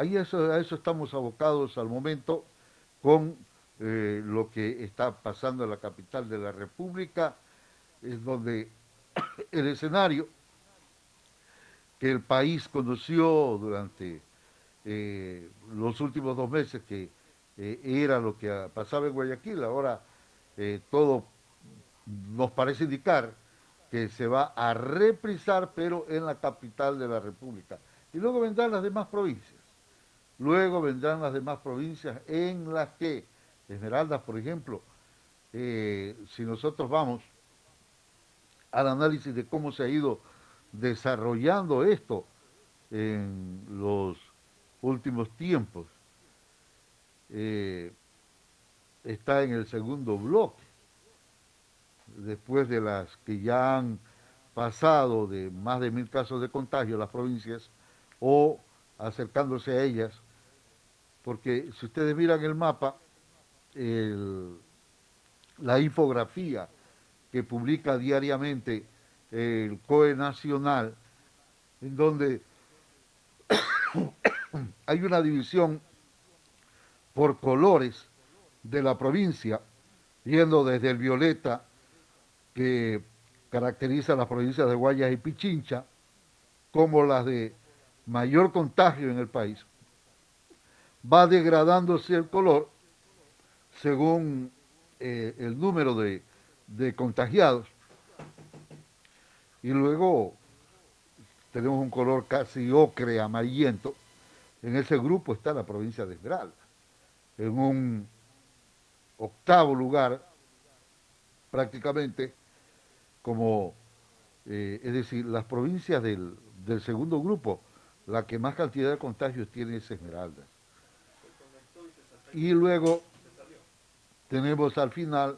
a eso estamos abocados al momento con lo que está pasando en la capital de la República, es donde el escenario que el país conoció durante los últimos 2 meses, que era lo que pasaba en Guayaquil, ahora todo nos parece indicar que se va a reprisar, pero en la capital de la República. Y luego vendrán las demás provincias. Luego vendrán las demás provincias en las que, Esmeraldas, por ejemplo, si nosotros vamos al análisis de cómo se ha ido desarrollando esto en los últimos tiempos, eh, está en el segundo bloque, después de las que ya han pasado de más de 1.000 casos de contagio las provincias o acercándose a ellas, porque si ustedes miran el mapa, el, la infografía que publica diariamente el COE Nacional, en donde hay una división por colores de la provincia, yendo desde el violeta, que caracteriza a las provincias de Guayas y Pichincha, como las de mayor contagio en el país, va degradándose el color según el número de contagiados, y luego tenemos un color casi ocre, amarillento. En ese grupo está la provincia de Esmeralda, en un octavo lugar prácticamente, como, es decir, las provincias del segundo grupo, la que más cantidad de contagios tiene es Esmeralda. Y luego tenemos al final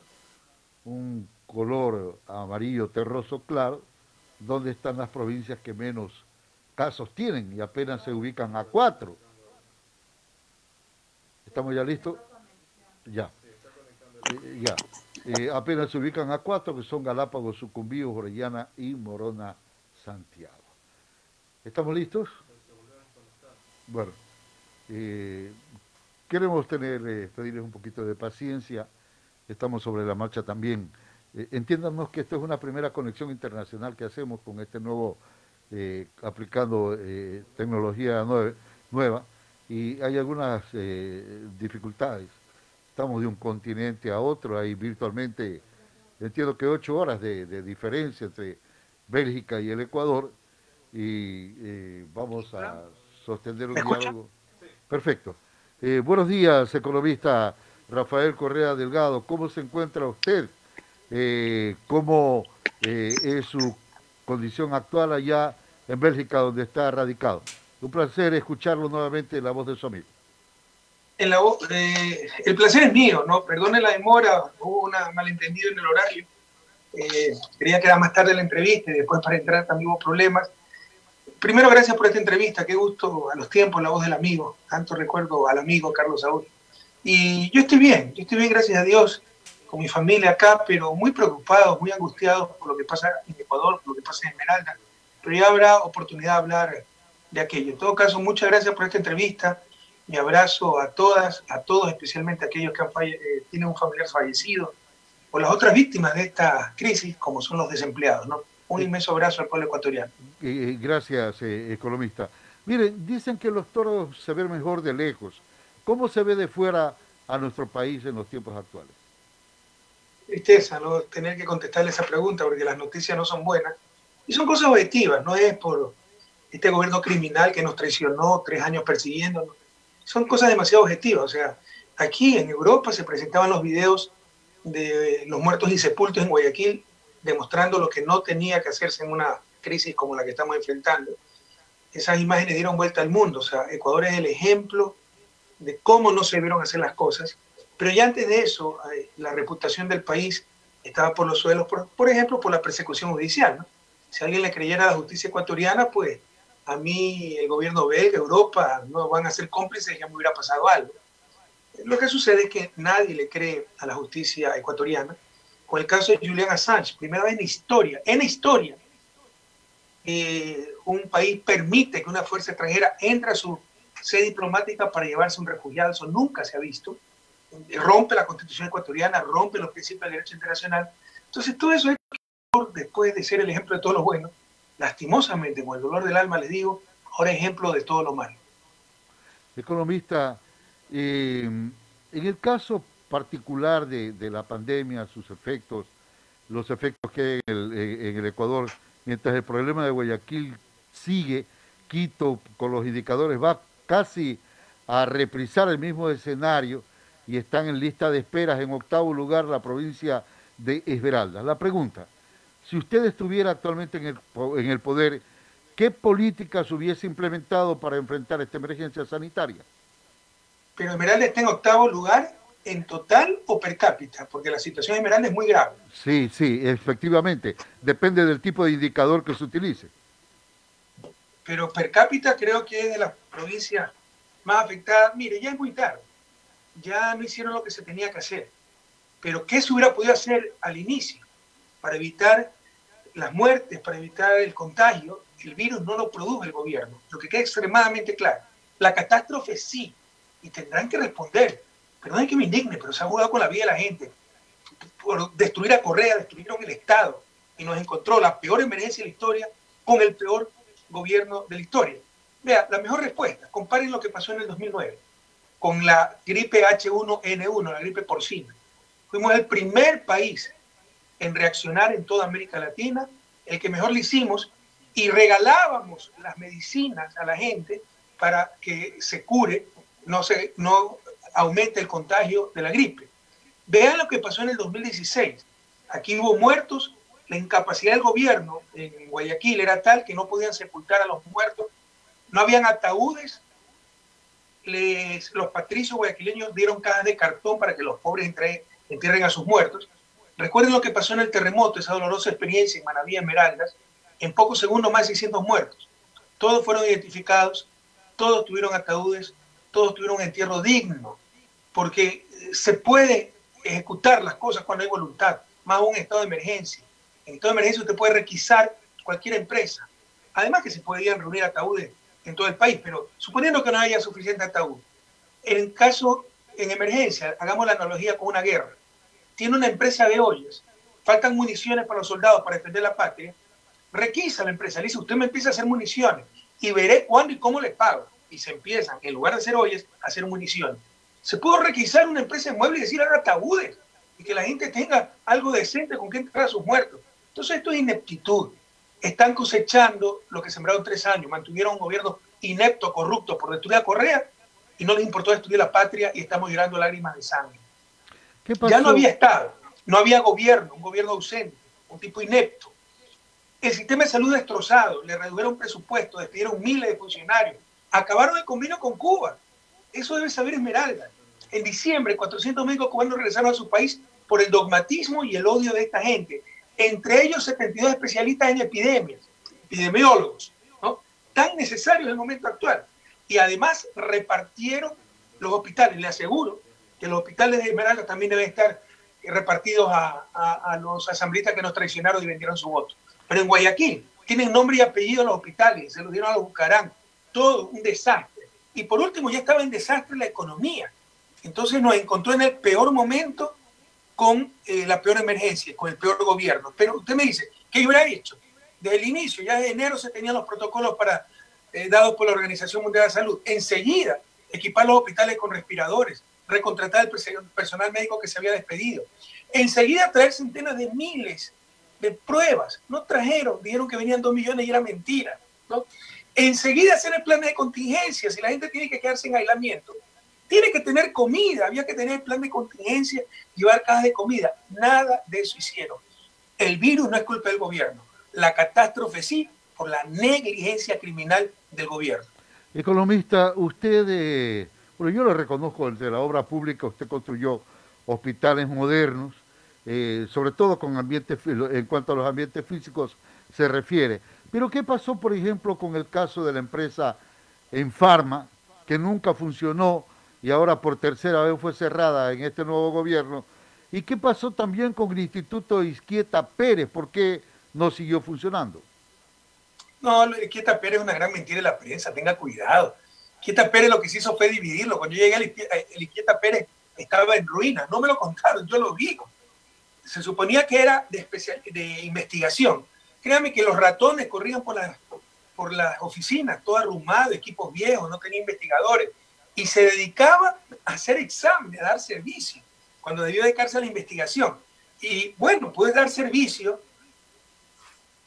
un color amarillo terroso claro, donde están las provincias que menos casos tienen y apenas se ubican a 4. ¿Estamos ya listos? Ya. Ya. Apenas se ubican a 4, que son Galápagos, Sucumbíos, Orellana y Morona, Santiago. ¿Estamos listos? Bueno, eh, queremos pedirles un poquito de paciencia. Estamos sobre la marcha también. Entiéndanos que esto es una primera conexión internacional que hacemos con este nuevo, aplicando tecnología nueva, y hay algunas dificultades. Estamos de un continente a otro, hay virtualmente, entiendo que 8 horas de diferencia entre Bélgica y el Ecuador, y vamos a sostener un diálogo. Perfecto. Buenos días, economista Rafael Correa Delgado. ¿Cómo se encuentra usted? ¿Cómo es su condición actual allá en Bélgica, donde está radicado? Un placer escucharlo nuevamente en la voz de su amigo. El placer es mío, ¿no? Perdone la demora, hubo un malentendido en el horario. Quería que era más tarde la entrevista y después para entrar también hubo problemas. Primero, gracias por esta entrevista, qué gusto a los tiempos, la voz del amigo, tanto recuerdo al amigo Carlos Saúl. Y yo estoy bien, gracias a Dios, con mi familia acá, pero muy preocupados, muy angustiados por lo que pasa en Ecuador, por lo que pasa en Esmeralda. Pero ya habrá oportunidad de hablar de aquello. En todo caso, muchas gracias por esta entrevista. Mi abrazo a todas, a todos, especialmente a aquellos que tienen un familiar fallecido, o las otras víctimas de esta crisis, como son los desempleados, ¿no? Un inmenso abrazo al pueblo ecuatoriano. Gracias, economista. Miren, dicen que los toros se ven mejor de lejos. ¿Cómo se ve de fuera a nuestro país en los tiempos actuales? Tristeza, ¿no? Tener que contestarle esa pregunta, porque las noticias no son buenas. Y son cosas objetivas, no es por este gobierno criminal que nos traicionó 3 años persiguiéndonos. Son cosas demasiado objetivas. O sea, aquí en Europa se presentaban los videos de los muertos insepultos en Guayaquil, demostrando lo que no tenía que hacerse en una crisis como la que estamos enfrentando. Esas imágenes dieron vuelta al mundo. O sea, Ecuador es el ejemplo de cómo no se debieron hacer las cosas. Pero ya antes de eso, la reputación del país estaba por los suelos, por ejemplo, por la persecución judicial, ¿no? Si alguien le creyera a la justicia ecuatoriana, pues a mí, el gobierno belga, Europa, no van a ser cómplices, ya me hubiera pasado algo. Lo que sucede es que nadie le cree a la justicia ecuatoriana. Con el caso de Julian Assange, primera vez en la historia, un país permite que una fuerza extranjera entre a su sede diplomática para llevarse un refugiado, eso nunca se ha visto. Rompe la Constitución ecuatoriana, rompe los principios del derecho internacional. Entonces, todo eso es después de ser el ejemplo de todo lo bueno, lastimosamente, con el dolor del alma les digo, ahora ejemplo de todo lo malo. Economista, en el caso particular de la pandemia, sus efectos, los efectos que hay en el Ecuador, mientras el problema de Guayaquil sigue, Quito con los indicadores va casi a reprisar el mismo escenario y están en lista de esperas en octavo lugar la provincia de Esmeraldas. La pregunta, si usted estuviera actualmente en el poder, ¿qué políticas hubiese implementado para enfrentar esta emergencia sanitaria? Pero Esmeralda está en octavo lugar en total o per cápita, porque la situación de Esmeralda es muy grave. Sí, sí, efectivamente. Depende del tipo de indicador que se utilice. Pero per cápita creo que es de las provincias más afectadas. Mire, ya es muy tarde. Ya no hicieron lo que se tenía que hacer. Pero ¿qué se hubiera podido hacer al inicio para evitar las muertes, para evitar el contagio? El virus no lo produjo el gobierno. Lo que queda extremadamente claro. La catástrofe sí, y tendrán que responder. Perdón que me indigne, pero se ha jugado con la vida de la gente. Por destruir a Correa, destruyeron el Estado y nos encontró la peor emergencia de la historia con el peor gobierno de la historia. Vea, la mejor respuesta, comparen lo que pasó en el 2009 con la gripe H1N1, la gripe porcina. Fuimos el primer país en reaccionar en toda América Latina, el que mejor lo hicimos, y regalábamos las medicinas a la gente para que se cure, no aumente el contagio de la gripe. Vean lo que pasó en el 2016. Aquí hubo muertos, la incapacidad del gobierno en Guayaquil era tal que no podían sepultar a los muertos, no habían ataúdes, los patricios guayaquileños dieron cajas de cartón para que los pobres entierren a sus muertos. Recuerden lo que pasó en el terremoto, esa dolorosa experiencia en Manaví, Esmeraldas, en pocos segundos más de 600 muertos. Todos fueron identificados, todos tuvieron ataúdes, todos tuvieron un entierro digno, porque se puede ejecutar las cosas cuando hay voluntad, más aún en estado de emergencia. En estado de emergencia usted puede requisar cualquier empresa. Además que se podían reunir ataúdes en todo el país, pero suponiendo que no haya suficiente ataúd. En emergencia, hagamos la analogía con una guerra. Tiene una empresa de ollas, faltan municiones para los soldados para defender la patria, requisa la empresa, le dice, usted me empieza a hacer municiones y veré cuándo y cómo le pago. Y se empiezan, en lugar de hacer ollas, a hacer municiones. Se pudo requisar una empresa de muebles y decir, haga ataúdes y que la gente tenga algo decente con que enterrar a sus muertos. Entonces esto es ineptitud. Están cosechando lo que sembraron 3 años. Mantuvieron un gobierno inepto, corrupto por destruir a Correa y no les importó destruir la patria y estamos llorando lágrimas de sangre. ¿Qué pasó? Ya no había Estado, no había gobierno, un gobierno ausente, un tipo inepto. El sistema de salud destrozado, le redujeron presupuesto, despidieron miles de funcionarios, acabaron el convenio con Cuba. Eso debe saber Esmeralda. En diciembre, 400 médicos cubanos regresaron a su país por el dogmatismo y el odio de esta gente. Entre ellos 72 especialistas en epidemias, epidemiólogos, ¿no? Tan necesarios en el momento actual. Y además repartieron los hospitales. Le aseguro que los hospitales de Esmeralda también deben estar repartidos a los asambleístas que nos traicionaron y vendieron su voto. Pero en Guayaquil tienen nombre y apellido los hospitales, se los dieron a los Bucarán. Todo un desastre. Y por último, ya estaba en desastre la economía. Entonces nos encontró en el peor momento con la peor emergencia, con el peor gobierno. Pero usted me dice, ¿qué hubiera hecho? Desde el inicio, ya de enero se tenían los protocolos dados por la Organización Mundial de la Salud. Enseguida, equipar los hospitales con respiradores, recontratar el personal médico que se había despedido. Enseguida traer centenas de miles de pruebas. No trajeron, dijeron que venían 2 millones y era mentira, ¿no? Enseguida hacer el plan de contingencia. Si la gente tiene que quedarse en aislamiento, tiene que tener comida, había que tener el plan de contingencia, llevar cajas de comida. Nada de eso hicieron. El virus no es culpa del gobierno. La catástrofe sí, por la negligencia criminal del gobierno. Economista, usted, bueno, yo le reconozco de la obra pública, usted construyó hospitales modernos, sobre todo con ambientes, en cuanto a los ambientes físicos se refiere. Pero ¿qué pasó, por ejemplo, con el caso de la empresa Enfarma, que nunca funcionó y ahora por tercera vez fue cerrada en este nuevo gobierno? ¿Y qué pasó también con el Instituto Izquieta Pérez? ¿Por qué no siguió funcionando? No, Izquieta Pérez es una gran mentira de la prensa, tenga cuidado. Ilquieta Pérez lo que se hizo fue dividirlo. Cuando yo llegué, el Ilquieta Pérez estaba en ruinas. No me lo contaron, yo lo vi. Se suponía que era de investigación. Créanme que los ratones corrían por las oficinas, todo arrumado, equipos viejos, no tenía investigadores. Y se dedicaba a hacer exámenes, a dar servicio, cuando debió dedicarse a la investigación. Y bueno, puede dar servicio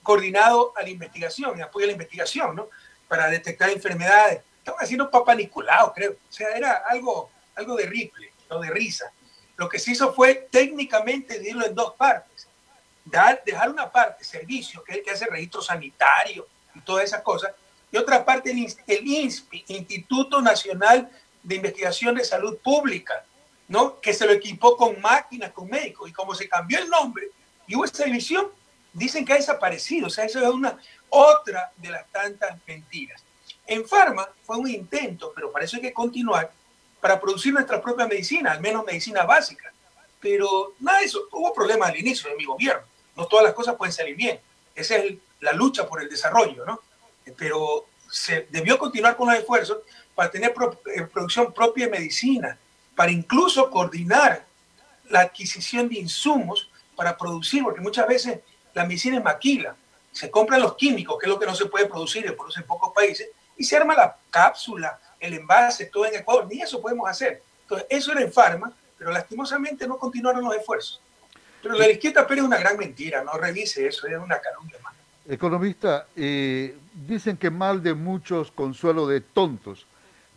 coordinado a la investigación, y apoyo a la investigación, ¿no? Para detectar enfermedades. Estaban haciendo Papa Nicolau, creo. O sea, era algo de Ripley, no de risa. Lo que se hizo fue técnicamente dividirlo en dos partes. Dejar una parte, servicio, que es el que hace registro sanitario y todas esas cosas, y otra parte el INSPI, Instituto Nacional de Investigación de Salud Pública, ¿no? Que se lo equipó con máquinas, con médicos, y como se cambió el nombre y hubo esa división, dicen que ha desaparecido. O sea, eso es otra de las tantas mentiras. En Pharma fue un intento, pero para eso hay que continuar, para producir nuestra propia medicina, al menos medicina básica. Pero nada de eso. Hubo problemas al inicio de mi gobierno. No todas las cosas pueden salir bien. Esa es la lucha por el desarrollo, ¿no? Pero se debió continuar con los esfuerzos para tener producción propia de medicina, para incluso coordinar la adquisición de insumos para producir, porque muchas veces la medicina es maquila. Se compran los químicos, que es lo que no se puede producir, se produce en pocos países, y se arma la cápsula, el envase, todo en Ecuador. Ni eso podemos hacer. Entonces, eso era en Pharma, pero lastimosamente no continuaron los esfuerzos. Pero la Ilquieta Pérez es una gran mentira, no revise eso, es una calumnia más. Economista, dicen que mal de muchos, consuelo de tontos,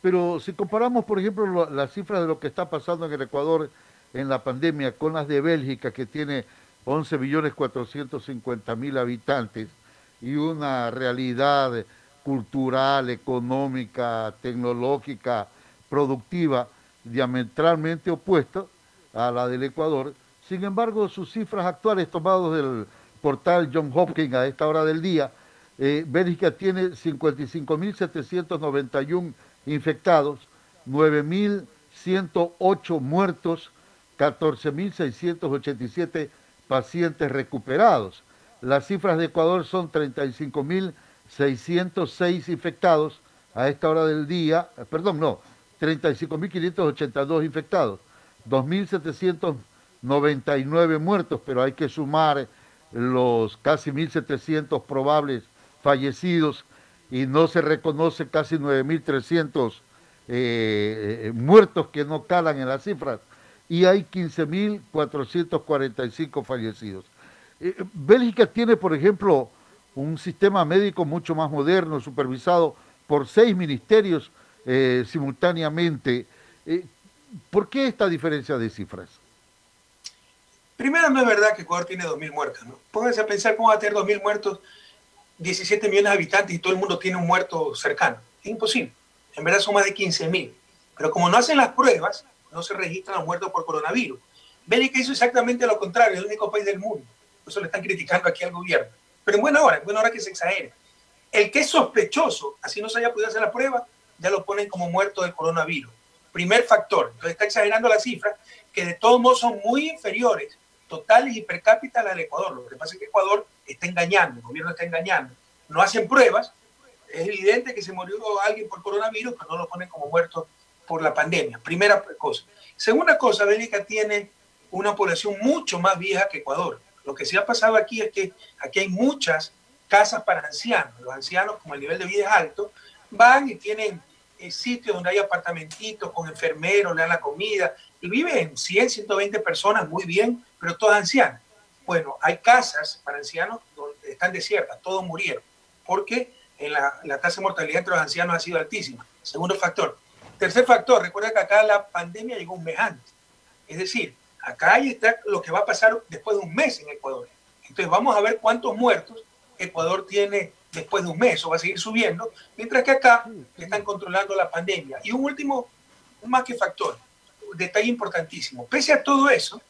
pero si comparamos, por ejemplo, las cifras de lo que está pasando en el Ecuador en la pandemia con las de Bélgica, que tiene 11.450.000 habitantes y una realidad cultural, económica, tecnológica, productiva, diametralmente opuesta a la del Ecuador. Sin embargo, sus cifras actuales tomadas del portal John Hopkins a esta hora del día, Bélgica tiene 55.791 infectados, 9.108 muertos, 14.687 pacientes recuperados. Las cifras de Ecuador son 35.606 infectados a esta hora del día, 35.582 infectados, 2.799 muertos, pero hay que sumar los casi 1.700 probables fallecidos y no se reconoce casi 9.300 muertos que no calan en las cifras y hay 15.445 fallecidos. Bélgica tiene, por ejemplo, un sistema médico mucho más moderno, supervisado por 6 ministerios simultáneamente. ¿Por qué esta diferencia de cifras? Primero, no es verdad que Ecuador tiene 2.000 muertos, ¿no? Pónganse a pensar cómo va a tener 2.000 muertos, 17 millones de habitantes y todo el mundo tiene un muerto cercano. Es imposible. En verdad son más de 15.000. Pero como no hacen las pruebas, no se registran los muertos por coronavirus. Bélgica hizo exactamente lo contrario, es el único país del mundo. Por eso le están criticando aquí al gobierno. Pero en buena hora que se exagere. El que es sospechoso, así no se haya podido hacer la prueba, ya lo ponen como muerto del coronavirus. Primer factor. Entonces está exagerando las cifras, que de todos modos son muy inferiores, totales y per cápita, a la del Ecuador. Lo que pasa es que Ecuador está engañando, el gobierno está engañando. No hacen pruebas. Es evidente que se murió alguien por coronavirus, pero no lo ponen como muerto por la pandemia. Primera cosa. Segunda cosa, Bélgica tiene una población mucho más vieja que Ecuador. Lo que sí ha pasado aquí es que aquí hay muchas casas para ancianos. Los ancianos, como el nivel de vida es alto, van y tienen sitios donde hay apartamentitos con enfermeros, le dan la comida, y viven 100, 120 personas muy bien, pero todas ancianas. Bueno, hay casas para ancianos donde están desiertas, todos murieron, porque la tasa de mortalidad entre los ancianos ha sido altísima. Segundo factor. Tercer factor, recuerda que acá la pandemia llegó un mes antes. Es decir, acá ahí está lo que va a pasar después de un mes en Ecuador. Entonces vamos a ver cuántos muertos Ecuador tiene después de un mes, o va a seguir subiendo, mientras que acá están controlando la pandemia. Y un último, más que factor, un detalle importantísimo. Pese a todo eso,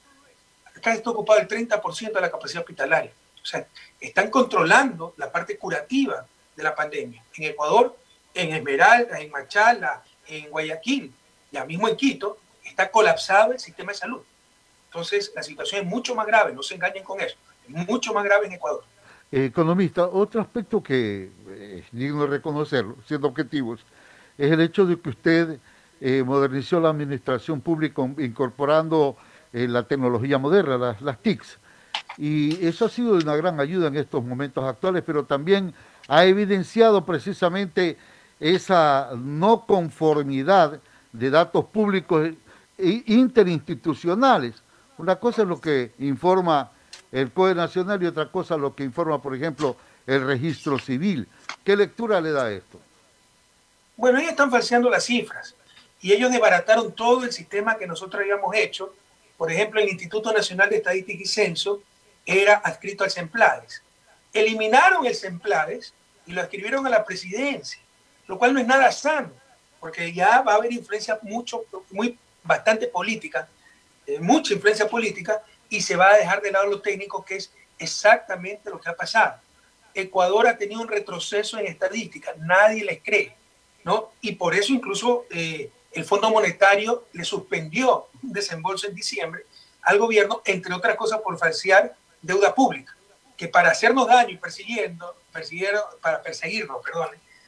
acá está ocupado el 30% de la capacidad hospitalaria. O sea, están controlando la parte curativa de la pandemia. En Ecuador, en Esmeraldas, en Machala, en Guayaquil, ya mismo en Quito, está colapsado el sistema de salud. Entonces, la situación es mucho más grave, no se engañen con eso, es mucho más grave en Ecuador. Economista, otro aspecto que es digno de reconocerlo, siendo objetivos, es el hecho de que usted modernizó la administración pública incorporando la tecnología moderna, las TICs. Y eso ha sido de una gran ayuda en estos momentos actuales, pero también ha evidenciado precisamente esa no conformidad de datos públicos interinstitucionales. Una cosa es lo que informa el COE Nacional y otra cosa lo que informa, por ejemplo, el registro civil. ¿Qué lectura le da esto? Bueno, ellos están falseando las cifras y ellos desbarataron todo el sistema que nosotros habíamos hecho. Por ejemplo, el Instituto Nacional de Estadística y Censo era adscrito al CEMPLADES. Eliminaron el CEMPLADES y lo adscribieron a la presidencia, lo cual no es nada sano, porque ya va a haber influencia bastante política, mucha influencia política, y se va a dejar de lado lo técnico, que es exactamente lo que ha pasado. Ecuador ha tenido un retroceso en estadística, nadie les cree, ¿no? Y por eso incluso el Fondo Monetario le suspendió un desembolso en diciembre al gobierno, entre otras cosas por falsear deuda pública, que para hacernos daño y para perseguirnos,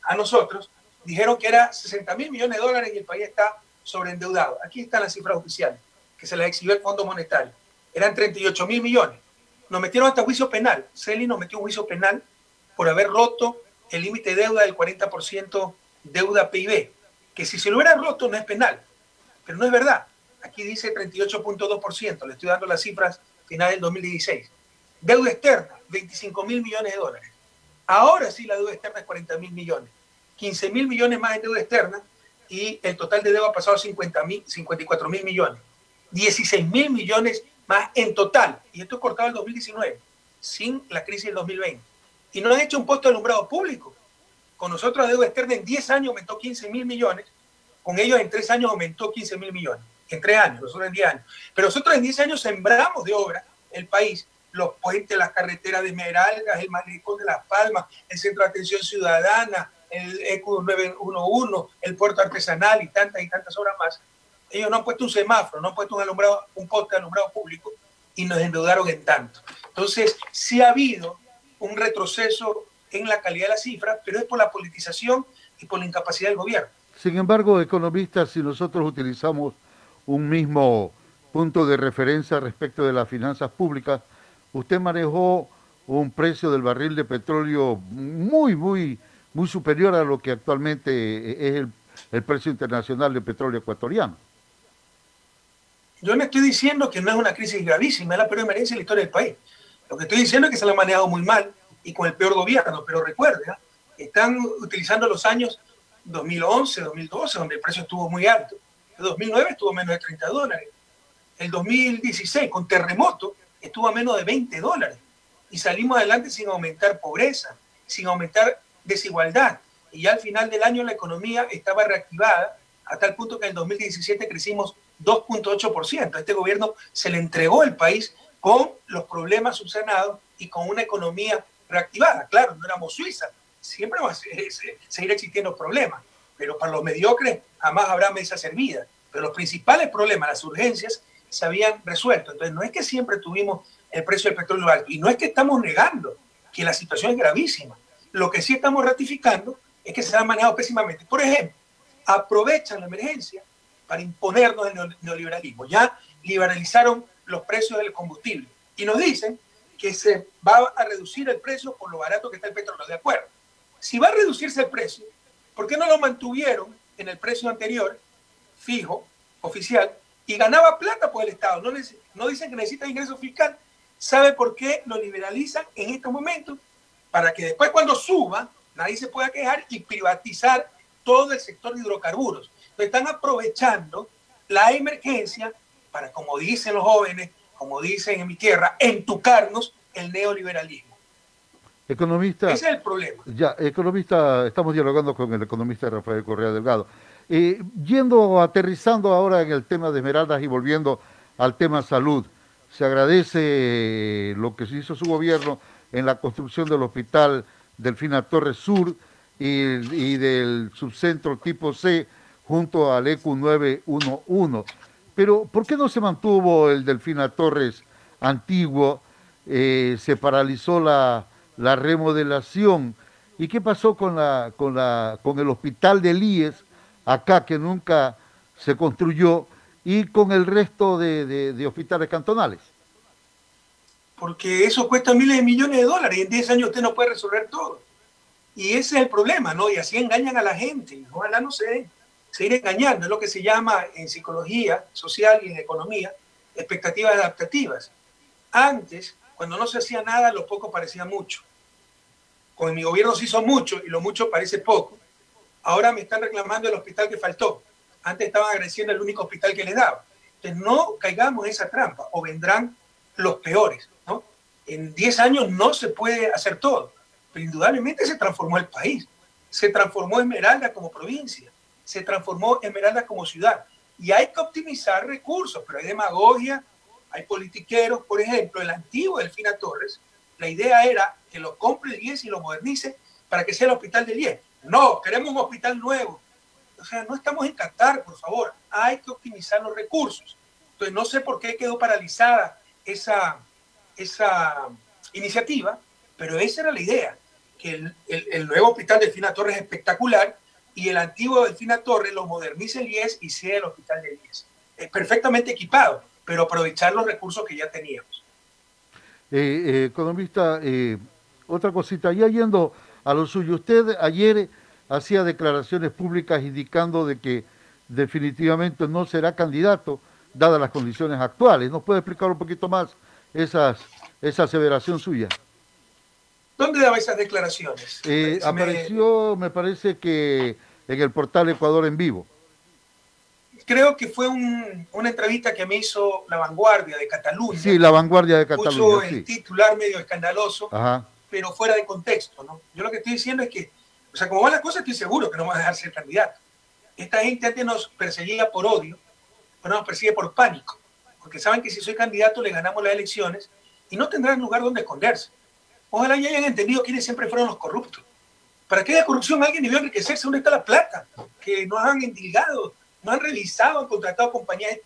a nosotros, dijeron que era 60.000 millones de dólares y el país está sobreendeudado. Aquí están las cifras oficiales, que se las exhibió el Fondo Monetario. Eran 38.000 millones. Nos metieron hasta juicio penal. CELI nos metió un juicio penal por haber roto el límite de deuda del 40% deuda PIB, que si se lo hubiera roto no es penal, pero no es verdad. Aquí dice 38.2%, le estoy dando las cifras finales del 2016. Deuda externa, 25.000 millones de dólares. Ahora sí la deuda externa es 40.000 millones. 15.000 millones más en deuda externa y el total de deuda ha pasado a 54.000 millones. 16.000 millones más en total. Y esto es cortado el 2019, sin la crisis del 2020. Y no han hecho un puesto de alumbrado público. Con nosotros la deuda externa en 10 años aumentó 15.000 millones. Con ellos en 3 años aumentó 15.000 millones. En 3 años, nosotros en 10 años. Pero nosotros en 10 años sembramos de obra el país, los puentes, las carreteras de Esmeraldas, el Malecón de Las Palmas, el Centro de Atención Ciudadana, el ECU 911, el puerto artesanal y tantas obras más. Ellos no han puesto un semáforo, no han puesto un poste de alumbrado público y nos endeudaron en tanto. Entonces, sí ha habido un retroceso en la calidad de las cifras, pero es por la politización y por la incapacidad del gobierno. Sin embargo, economistas, si nosotros utilizamos un mismo punto de referencia respecto de las finanzas públicas, usted manejó un precio del barril de petróleo muy superior a lo que actualmente es el precio internacional del petróleo ecuatoriano. Yo no estoy diciendo que no es una crisis gravísima, es la peor emergencia en la historia del país. Lo que estoy diciendo es que se lo ha manejado muy mal y con el peor gobierno, pero recuerde, están utilizando los años 2011, 2012, donde el precio estuvo muy alto. El 2009 estuvo a menos de 30 dólares. El 2016, con terremoto, estuvo a menos de 20 dólares. Y salimos adelante sin aumentar pobreza, sin aumentar desigualdad. Y ya al final del año la economía estaba reactivada a tal punto que en el 2017 crecimos 2.8%. A este gobierno se le entregó el país con los problemas subsanados y con una economía reactivada. Claro, no éramos Suiza, siempre va a seguir existiendo problemas, pero para los mediocres jamás habrá mesa servida. Pero los principales problemas, las urgencias, se habían resuelto. Entonces, no es que siempre tuvimos el precio del petróleo alto y no es que estamos negando que la situación es gravísima. Lo que sí estamos ratificando es que se ha manejado pésimamente. Por ejemplo, aprovechan la emergencia para imponernos el neoliberalismo. Ya liberalizaron los precios del combustible y nos dicen que se va a reducir el precio por lo barato que está el petróleo. De acuerdo. Si va a reducirse el precio, ¿por qué no lo mantuvieron en el precio anterior, fijo, oficial, y ganaba plata por el Estado? No dicen que necesita ingreso fiscal. ¿Sabe por qué lo liberalizan en estos momentos? Para que después cuando suba, nadie se pueda quejar y privatizar todo el sector de hidrocarburos. Entonces están aprovechando la emergencia para, como dicen los jóvenes, como dicen en mi tierra, entucarnos el neoliberalismo. Economista, ese es el problema. Ya, economista, estamos dialogando con el economista Rafael Correa Delgado. Aterrizando ahora en el tema de Esmeraldas y volviendo al tema salud, se agradece lo que se hizo su gobierno en la construcción del hospital Delfina Torres Sur y del subcentro tipo C junto al ECU 911. Pero, ¿por qué no se mantuvo el Delfina Torres antiguo? Se paralizó la remodelación. ¿Y qué pasó con el hospital del IES, acá que nunca se construyó y con el resto de hospitales cantonales? Porque eso cuesta miles de millones de dólares y en 10 años usted no puede resolver todo. Y ese es el problema, ¿no? Y así engañan a la gente. Ojalá no se den. Seguir engañando es lo que se llama en psicología social y en economía expectativas adaptativas. Antes, cuando no se hacía nada, lo poco parecía mucho. Con mi gobierno se hizo mucho y lo mucho parece poco. Ahora me están reclamando el hospital que faltó. Antes estaban agradeciendo el único hospital que les daba. Entonces no caigamos en esa trampa o vendrán los peores, ¿no? En 10 años no se puede hacer todo, pero indudablemente se transformó el país. Se transformó Esmeralda como provincia, se transformó Esmeralda como ciudad. Y hay que optimizar recursos, pero hay demagogia, hay politiqueros. Por ejemplo, el antiguo Delfina Torres, la idea era que lo compre el IES y lo modernice para que sea el hospital del IES. No, queremos un hospital nuevo. O sea, no estamos en Qatar, por favor. Hay que optimizar los recursos. Entonces, no sé por qué quedó paralizada esa iniciativa, pero esa era la idea, que el nuevo hospital Delfina Torres es espectacular y el antiguo Delfina Torres lo modernice el IES y sea el hospital del IES. Es perfectamente equipado, pero aprovechar los recursos que ya teníamos. Economista, otra cosita, ya yendo a lo suyo, usted ayer hacía declaraciones públicas indicando de que definitivamente no será candidato, dadas las condiciones actuales. ¿Nos puede explicar un poquito más esa aseveración suya? ¿Dónde daba esas declaraciones? Apareció, me parece que en el portal Ecuador en Vivo. Creo que fue una entrevista que me hizo La Vanguardia de Cataluña. Sí, La Vanguardia de Cataluña. Puso sí. el titular medio escandaloso, Ajá. pero fuera de contexto, ¿no? Yo lo que estoy diciendo es que, o sea, como van las cosas, estoy seguro que no van a dejar ser candidato. Esta gente antes nos perseguía por odio, pero nos persigue por pánico, porque saben que si soy candidato le ganamos las elecciones y no tendrán lugar donde esconderse. Ojalá ya hayan entendido quiénes siempre fueron los corruptos. Para que haya corrupción alguien debió enriquecerse. ¿Dónde está la plata? Que nos han endilgado, no han revisado, han contratado compañías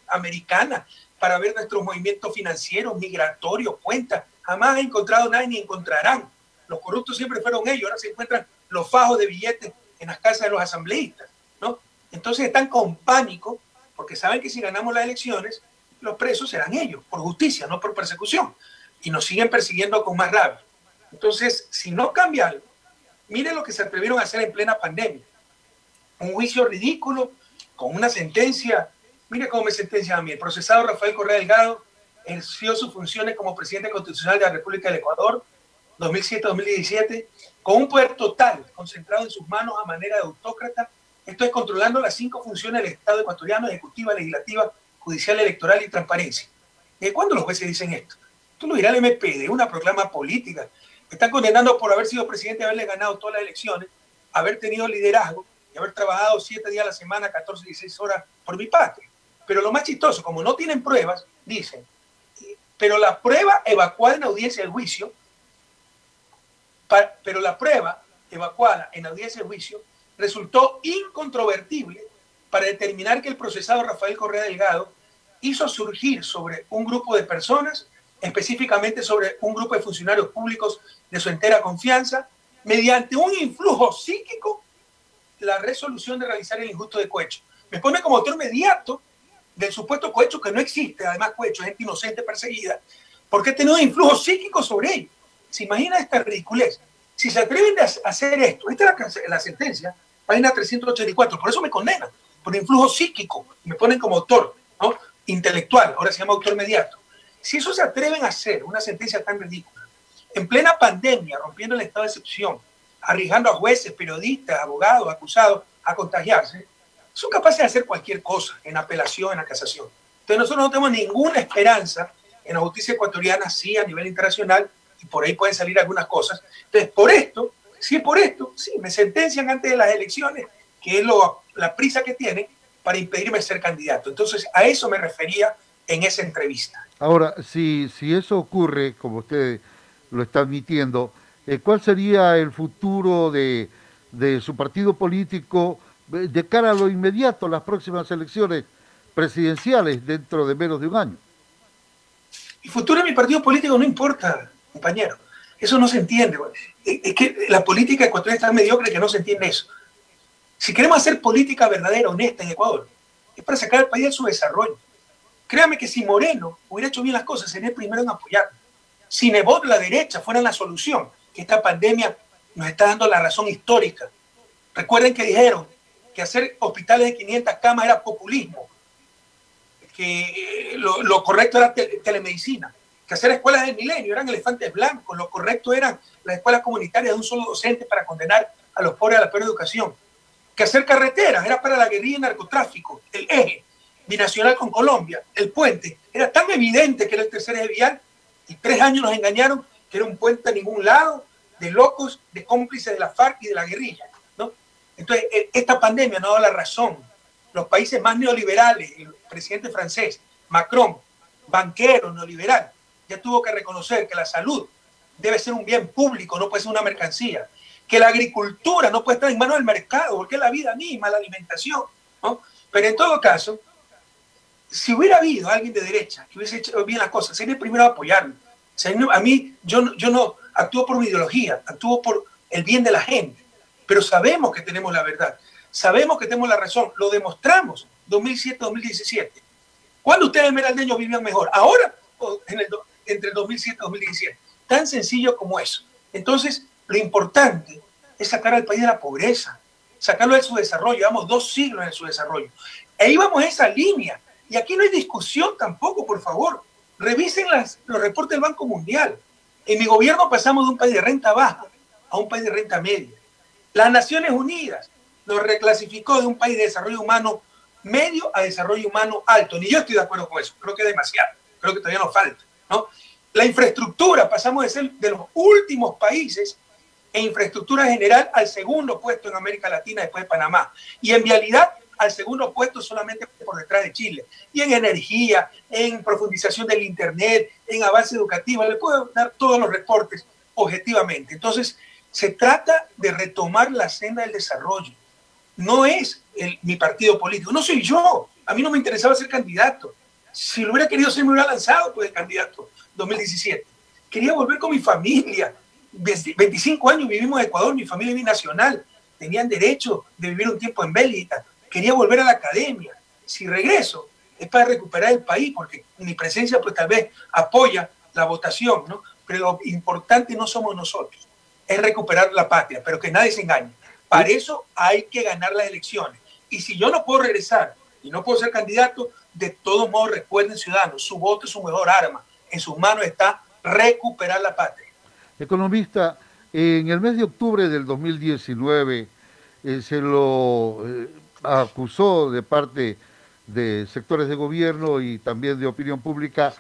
americanas para ver nuestros movimientos financieros, migratorios, cuentas. Jamás han encontrado nada ni encontrarán. Los corruptos siempre fueron ellos. Ahora se encuentran los fajos de billetes en las casas de los asambleístas, ¿no? Entonces están con pánico porque saben que si ganamos las elecciones, los presos serán ellos, por justicia, no por persecución. Y nos siguen persiguiendo con más rabia. Entonces, si no cambia algo, miren lo que se atrevieron a hacer en plena pandemia. Un juicio ridículo, con una sentencia. Mire cómo me sentencian a mí. El procesado Rafael Correa Delgado ejerció sus funciones como presidente constitucional de la República del Ecuador, 2007-2017, con un poder total concentrado en sus manos a manera de autócrata. Esto es controlando las 5 funciones del Estado ecuatoriano: ejecutiva, legislativa, judicial, electoral y transparencia. ¿Desde cuándo los jueces dicen esto? Esto lo dirá el MPD, una proclama política. Me están condenando por haber sido presidente, haberle ganado todas las elecciones, haber tenido liderazgo y haber trabajado 7 días a la semana, 14, 16 horas por mi patria. Pero lo más chistoso, como no tienen pruebas, dicen, pero la prueba evacuada en audiencia del juicio, resultó incontrovertible para determinar que el procesado Rafael Correa Delgado hizo surgir sobre un grupo de personas, específicamente sobre un grupo de funcionarios públicos de su entera confianza, mediante un influjo psíquico, la resolución de realizar el injusto de cohecho. Me pone como autor inmediato del supuesto cohecho, que no existe. Además, cohecho es gente inocente perseguida, porque he tenido un influjo psíquico sobre ellos. ¿Se imagina esta ridiculez? Si se atreven a hacer esto, esta es la sentencia, página 384, por eso me condenan, por influjo psíquico, me ponen como autor, ¿no? Intelectual, ahora se llama autor inmediato. Si eso se atreven a hacer, una sentencia tan ridícula, en plena pandemia, rompiendo el estado de excepción, arriesgando a jueces, periodistas, abogados, acusados a contagiarse, son capaces de hacer cualquier cosa en apelación, en la casación. Entonces nosotros no tenemos ninguna esperanza en la justicia ecuatoriana, sí, a nivel internacional, y por ahí pueden salir algunas cosas. Entonces, por esto, sí, me sentencian antes de las elecciones, que es la prisa que tienen para impedirme ser candidato. Entonces, a eso me refería en esa entrevista. Ahora, si eso ocurre, como usted lo está admitiendo, ¿cuál sería el futuro de su partido político de cara a lo inmediato, las próximas elecciones presidenciales dentro de menos de un año? El futuro de mi partido político no importa, compañero. Eso no se entiende. Es que la política ecuatoriana es tan mediocre que no se entiende eso. Si queremos hacer política verdadera, honesta en Ecuador, es para sacar al país de su desarrollo. Créame que si Moreno hubiera hecho bien las cosas, sería el primero en apoyarlo. Si Nebot, la derecha, fuera la solución, que esta pandemia nos está dando la razón histórica. Recuerden que dijeron que hacer hospitales de 500 camas era populismo, que lo correcto era telemedicina, que hacer escuelas del milenio eran elefantes blancos, lo correcto eran las escuelas comunitarias de un solo docente para condenar a los pobres a la peor educación, que hacer carreteras era para la guerrilla y narcotráfico, el eje binacional con Colombia, el puente, era tan evidente que era el tercer eje vial, y 3 años nos engañaron que era un puente a ningún lado, de locos, de cómplices de la FARC y de la guerrilla, ¿no? Entonces, esta pandemia nos ha dado la razón. Los países más neoliberales, el presidente francés, Macron, banquero, neoliberal, ya tuvo que reconocer que la salud debe ser un bien público, no puede ser una mercancía, que la agricultura no puede estar en manos del mercado, porque es la vida misma, la alimentación, ¿no? Pero en todo caso, si hubiera habido alguien de derecha que hubiese hecho bien las cosas, sería el primero a apoyarlo. O sea, a mí, yo no actúo por mi ideología, actúo por el bien de la gente. Pero sabemos que tenemos la verdad, sabemos que tenemos la razón, lo demostramos 2007-2017. ¿Cuándo ustedes esmeraldeños vivían mejor? ¿Ahora o entre el 2007 y 2017? Tan sencillo como eso. Entonces, lo importante es sacar al país de la pobreza, sacarlo de su desarrollo. Llevamos 2 siglos en su desarrollo. E íbamos a esa línea. Y aquí no hay discusión tampoco, por favor. Revisen los reportes del Banco Mundial. En mi gobierno pasamos de un país de renta baja a un país de renta media. Las Naciones Unidas nos reclasificó de un país de desarrollo humano medio a desarrollo humano alto. Ni yo estoy de acuerdo con eso. Creo que es demasiado. Creo que todavía nos falta, ¿no? La infraestructura, pasamos de ser de los últimos países en infraestructura general al segundo puesto en América Latina después de Panamá. Y en vialidad al segundo puesto solamente por detrás de Chile. Y en energía, en profundización del Internet, en avance educativo, le puedo dar todos los reportes objetivamente. Entonces, se trata de retomar la senda del desarrollo. No es mi partido político, no soy yo. A mí no me interesaba ser candidato. Si lo hubiera querido ser, me hubiera lanzado pues, de candidato 2017. Quería volver con mi familia. 25 años vivimos en Ecuador, mi familia es binacional. Tenían derecho de vivir un tiempo en Bélgica. Quería volver a la academia. Si regreso, es para recuperar el país, porque mi presencia pues tal vez apoya la votación, ¿no? Pero lo importante no somos nosotros, es recuperar la patria, pero que nadie se engañe. Para eso hay que ganar las elecciones. Y si yo no puedo regresar y no puedo ser candidato, de todos modos recuerden, ciudadanos, su voto es su mejor arma. En sus manos está recuperar la patria. Economista, en el mes de octubre del 2019 se lo acusó de parte de sectores de gobierno y también de opinión pública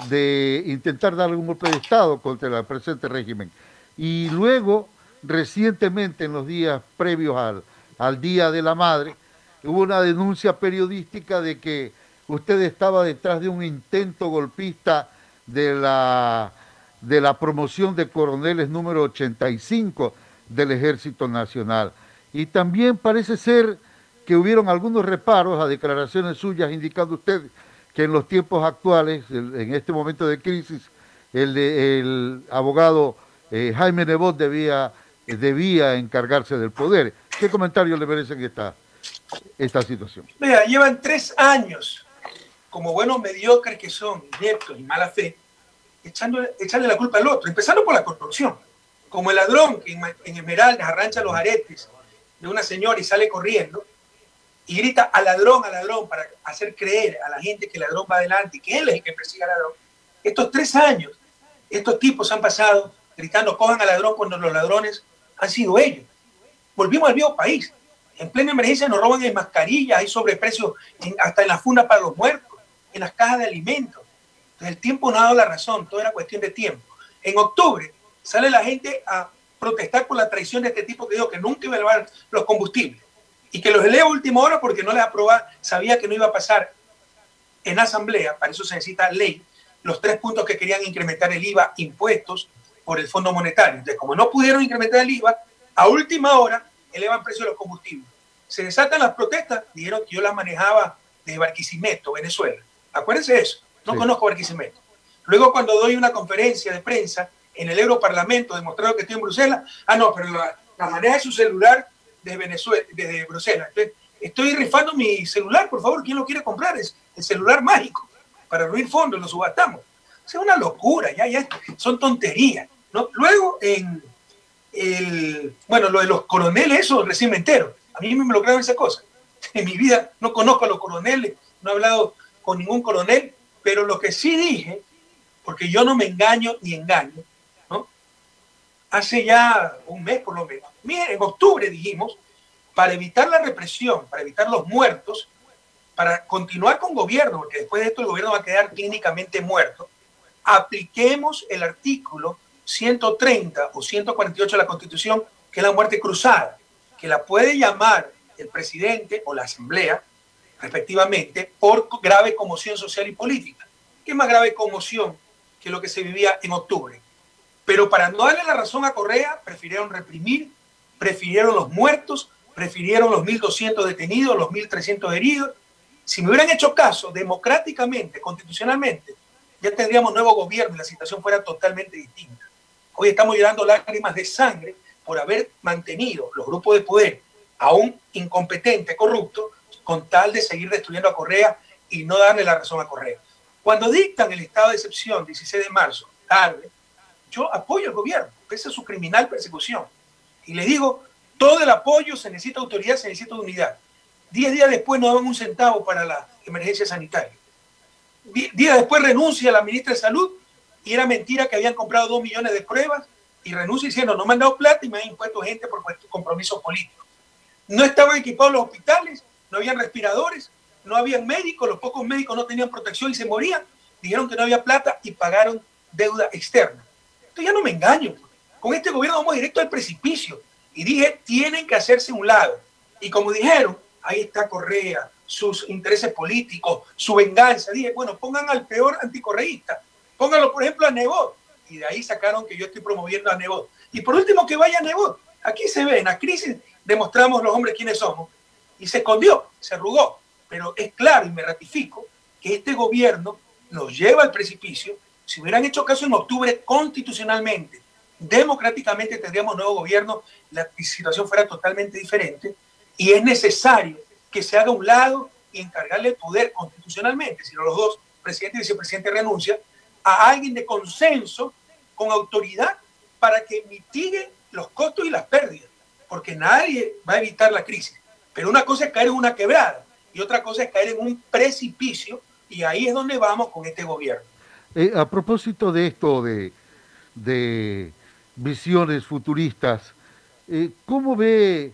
de intentar darle un golpe de Estado contra el presente régimen. Y luego, recientemente, en los días previos al Día de la Madre, hubo una denuncia periodística de que usted estaba detrás de un intento golpista de la promoción de coroneles número 85 del Ejército Nacional. Y también parece ser que hubieron algunos reparos a declaraciones suyas, indicando usted que en los tiempos actuales, en este momento de crisis, el abogado Jaime Nebot debía encargarse del poder. ¿Qué comentario le merecen esta situación? Vea, llevan 3 años, como buenos mediocres que son, ineptos y mala fe, echarle la culpa al otro, empezando por la corrupción. Como el ladrón que en Esmeraldas arrancha los aretes de una señora y sale corriendo y grita al ladrón, para hacer creer a la gente que el ladrón va adelante y que él es el que persigue al ladrón. Estos 3 años, estos tipos han pasado gritando, cojan al ladrón, cuando los ladrones han sido ellos. Volvimos al viejo país. En plena emergencia nos roban en mascarillas, hay sobreprecios hasta en las fundas para los muertos, en las cajas de alimentos. Entonces, el tiempo no ha dado la razón, todo era cuestión de tiempo. En octubre sale la gente a protestar por la traición de este tipo que dijo que nunca iba a elevar los combustibles y que los eleva a última hora porque no les aprobaba, sabía que no iba a pasar en asamblea, para eso se necesita ley, los 3 puntos que querían incrementar el IVA, impuestos por el Fondo Monetario. Entonces, como no pudieron incrementar el IVA, a última hora elevan precios de los combustibles. Se desatan las protestas, dijeron que yo las manejaba desde Barquisimeto, Venezuela. Acuérdense de eso, no conozco Barquisimeto. Luego, cuando doy una conferencia de prensa en el Europarlamento, demostrando que estoy en Bruselas, no, pero la maneja de su celular desde Venezuela, desde Bruselas. Entonces, estoy rifando mi celular, por favor, ¿quién lo quiere comprar? Es el celular mágico. Para reunir fondos, lo subastamos. Es una locura, ya son tonterías, ¿no? Luego, bueno, lo de los coroneles, eso recién me entero. A mí me bloquearon esa cosa. En mi vida no conozco a los coroneles, no he hablado con ningún coronel, pero lo que sí dije, porque yo no me engaño ni engaño, ¿no? Hace ya un mes por lo menos, en octubre dijimos, para evitar la represión, para evitar los muertos, para continuar con gobierno, porque después de esto el gobierno va a quedar clínicamente muerto, apliquemos el artículo 130 o 148 de la Constitución, que es la muerte cruzada, que la puede llamar el presidente o la asamblea, respectivamente, por grave conmoción social y política. ¿Qué más grave conmoción que lo que se vivía en octubre? Pero para no darle la razón a Correa, prefirieron reprimir, prefirieron los muertos, prefirieron los 1.200 detenidos, los 1.300 heridos. Si me hubieran hecho caso democráticamente, constitucionalmente, ya tendríamos nuevo gobierno y la situación fuera totalmente distinta. Hoy estamos llorando lágrimas de sangre por haber mantenido los grupos de poder a un incompetente, corrupto, con tal de seguir destruyendo a Correa y no darle la razón a Correa. Cuando dictan el estado de excepción, 16 de marzo, tarde, yo apoyo al gobierno, pese a su criminal persecución. Y les digo, todo el apoyo, se necesita autoridad, se necesita unidad. 10 días después no daban un centavo para la emergencia sanitaria. Días después renuncia la ministra de Salud y era mentira que habían comprado 2 millones de pruebas y renuncia diciendo no me han dado plata y me han impuesto gente por compromisos políticos. No estaban equipados los hospitales, no habían respiradores, no habían médicos, los pocos médicos no tenían protección y se morían. Dijeron que no había plata y pagaron deuda externa. Entonces ya no me engaño. Con este gobierno vamos directo al precipicio. Y dije, tienen que hacerse un lado. Y como dijeron, ahí está Correa, sus intereses políticos, su venganza. Dije, bueno, pongan al peor anticorreísta. Pónganlo, por ejemplo, a Nebot. Y de ahí sacaron que yo estoy promoviendo a Nebot. Y por último, que vaya Nebot. Aquí se ve, en la crisis demostramos los hombres quiénes somos. Y se escondió, se arrugó. Pero es claro y me ratifico que este gobierno nos lleva al precipicio. Si hubieran hecho caso en octubre constitucionalmente, democráticamente tendríamos nuevo gobierno, la situación fuera totalmente diferente. Y es necesario que se haga a un lado y encargarle el poder constitucionalmente, si no los dos, presidente y vicepresidente, renuncian, a alguien de consenso, con autoridad, para que mitigue los costos y las pérdidas, porque nadie va a evitar la crisis. Pero una cosa es caer en una quebrada y otra cosa es caer en un precipicio, y ahí es donde vamos con este gobierno. A propósito de esto, de visiones futuristas, ¿cómo ve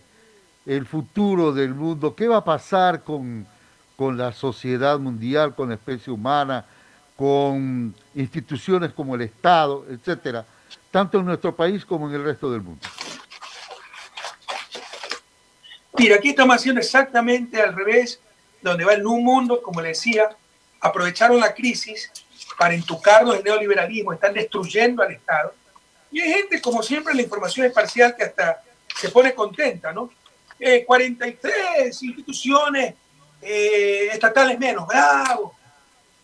el futuro del mundo? ¿Qué va a pasar con la sociedad mundial, con la especie humana, con instituciones como el Estado, etcétera, tanto en nuestro país como en el resto del mundo? Mira, aquí estamos haciendo exactamente al revés, donde va el nuevo mundo, como le decía, aprovecharon la crisis para entucarnos el neoliberalismo, están destruyendo al Estado. Y hay gente, como siempre, la información es parcial, que hasta se pone contenta, ¿no? 43 instituciones estatales menos, bravo.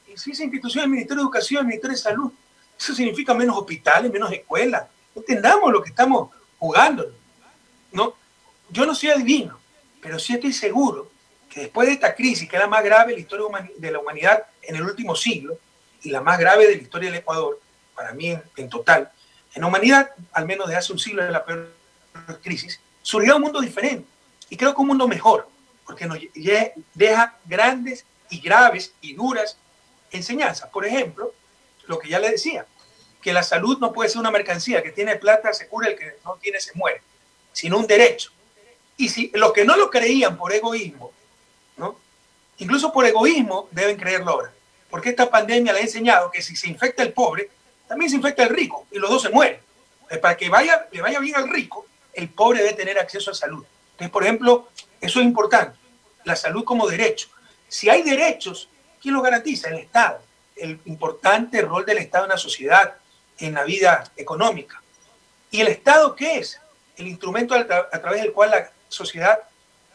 Y si esa institución, el Ministerio de Educación, el Ministerio de Salud, eso significa menos hospitales, menos escuelas. Entendamos lo que estamos jugando, ¿no? Yo no soy adivino, pero sí estoy seguro que después de esta crisis, que es la más grave de la historia de la humanidad en el último siglo, y la más grave de la historia del Ecuador, para mí en total, en la humanidad, al menos de hace un siglo de la peor crisis, surgió un mundo diferente. Y creo que un mundo mejor, porque nos deja grandes y graves y duras enseñanzas. Por ejemplo, lo que ya le decía, que la salud no puede ser una mercancía, que tiene plata se cura, el que no tiene se muere, sino un derecho. Y si los que no lo creían por egoísmo, ¿no? Incluso por egoísmo deben creerlo ahora, porque esta pandemia le ha enseñado que si se infecta el pobre, también se infecta el rico y los dos se mueren. Entonces, para que le vaya bien al rico, el pobre debe tener acceso a salud. Entonces, por ejemplo, eso es importante, la salud como derecho. Si hay derechos, ¿quién los garantiza? El Estado. El importante rol del Estado en la sociedad, en la vida económica. ¿Y el Estado qué es? El instrumento a través del cual la sociedad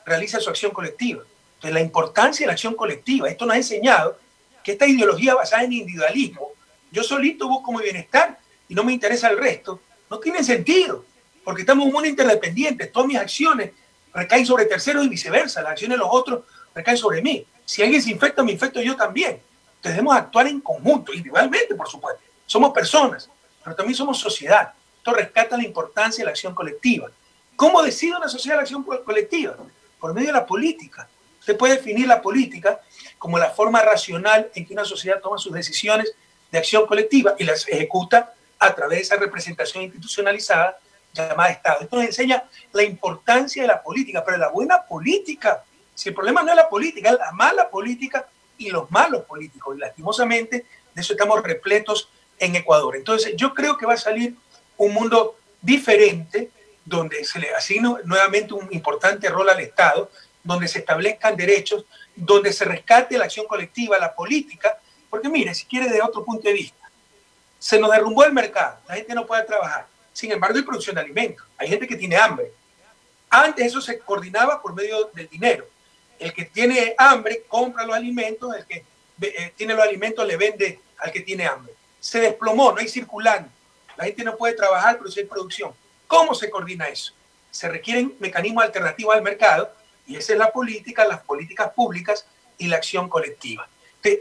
realiza su acción colectiva. Entonces, la importancia de la acción colectiva. Esto nos ha enseñado que esta ideología basada en individualismo, yo solito busco mi bienestar y no me interesa el resto, no tiene sentido, porque estamos en un mundo interdependiente. Todas mis acciones recaen sobre terceros y viceversa. Las acciones de los otros recaen sobre mí. Si alguien se infecta, me infecto yo también. Entonces debemos actuar en conjunto, individualmente, por supuesto. Somos personas, pero también somos sociedad. Esto rescata la importancia de la acción colectiva. ¿Cómo decide una sociedad la acción colectiva? Por medio de la política. Usted puede definir la política como la forma racional en que una sociedad toma sus decisiones de acción colectiva y las ejecuta a través de esa representación institucionalizada llamada Estado. Esto nos enseña la importancia de la política, pero la buena política. Si el problema no es la política, es la mala política y los malos políticos. Y lastimosamente de eso estamos repletos en Ecuador. Entonces yo creo que va a salir un mundo diferente, donde se le asigna nuevamente un importante rol al Estado, donde se establezcan derechos, donde se rescate la acción colectiva, la política, porque mire, si quiere de otro punto de vista, se nos derrumbó el mercado, la gente no puede trabajar, sin embargo hay producción de alimentos, hay gente que tiene hambre. Antes eso se coordinaba por medio del dinero. El que tiene hambre compra los alimentos, el que tiene los alimentos le vende al que tiene hambre. Se desplomó, no hay circulante, la gente no puede trabajar, pero sí hay producción. ¿Cómo se coordina eso? Se requieren mecanismos alternativos al mercado y esa es la política, las políticas públicas y la acción colectiva.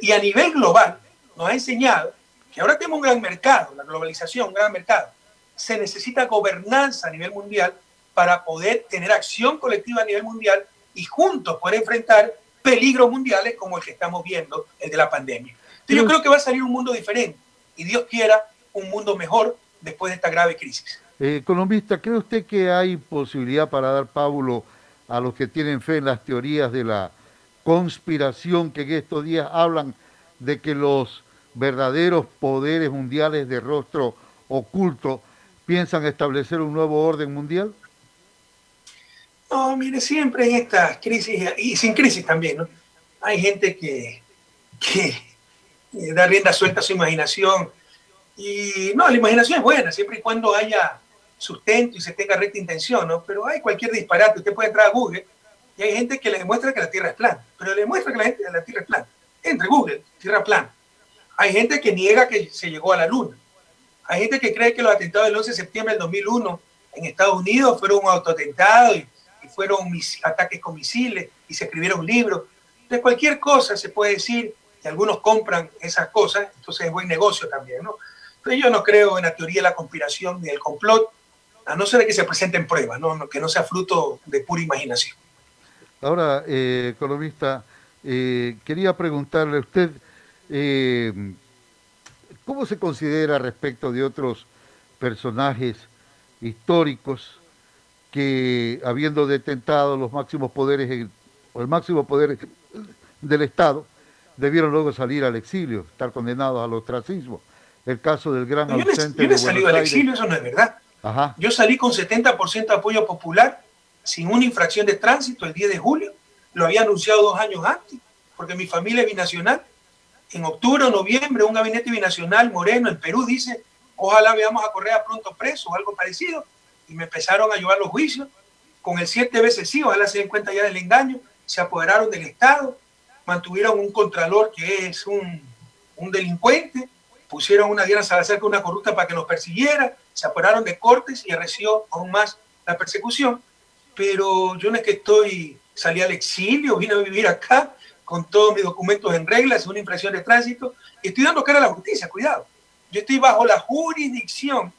Y a nivel global nos ha enseñado que ahora tenemos un gran mercado, la globalización, un gran mercado. Se necesita gobernanza a nivel mundial para poder tener acción colectiva a nivel mundial y juntos poder enfrentar peligros mundiales como el que estamos viendo, el de la pandemia. Entonces, yo creo que va a salir un mundo diferente y Dios quiera un mundo mejor después de esta grave crisis. Economista, ¿cree usted que hay posibilidad para dar pábulo a los que tienen fe en las teorías de la conspiración que en estos días hablan de que los verdaderos poderes mundiales de rostro oculto piensan establecer un nuevo orden mundial? No, mire, siempre en estas crisis, y sin crisis también, ¿no? Hay gente que da rienda suelta a su imaginación. Y no, la imaginación es buena, siempre y cuando haya sustento y se tenga recta intención, ¿no? Pero hay cualquier disparate. Usted puede entrar a Google y hay gente que le demuestra que la Tierra es plana, pero le demuestra que la Tierra es plana. Entre Google, Tierra plana. Hay gente que niega que se llegó a la Luna. Hay gente que cree que los atentados del 11 de septiembre del 2001 en Estados Unidos fueron un autoatentado y fueron ataques con misiles y se escribieron libros. De cualquier cosa se puede decir que algunos compran esas cosas, entonces es buen negocio también, ¿no? Pero yo no creo en la teoría de la conspiración ni del complot, a no ser que se presenten pruebas, ¿no? Que no sea fruto de pura imaginación. Ahora, economista, quería preguntarle a usted, ¿cómo se considera respecto de otros personajes históricos que, habiendo detentado los máximos poderes, o el máximo poder del Estado, debieron luego salir al exilio, estar condenados al ostracismo? El caso del gran ausente yo no he salido al exilio, eso no es verdad. Ajá. Yo salí con 70% de apoyo popular, sin una infracción de tránsito el 10 de julio. Lo había anunciado 2 años antes, porque mi familia es binacional. En octubre o noviembre, un gabinete binacional moreno en Perú dice, ojalá veamos a Correa pronto preso o algo parecido. Y me empezaron a llevar los juicios. Con el 7 veces sí, ojalá se den cuenta ya del engaño. Se apoderaron del Estado, mantuvieron un contralor que es un delincuente, pusieron una Diana Salazar con una corrupta para que nos persiguiera, se apoderaron de cortes y arreció aún más la persecución. Pero yo no es que salí al exilio, vine a vivir acá con todos mis documentos en regla, sin una infracción de tránsito, y estoy dando cara a la justicia, cuidado. Yo estoy bajo la jurisdicción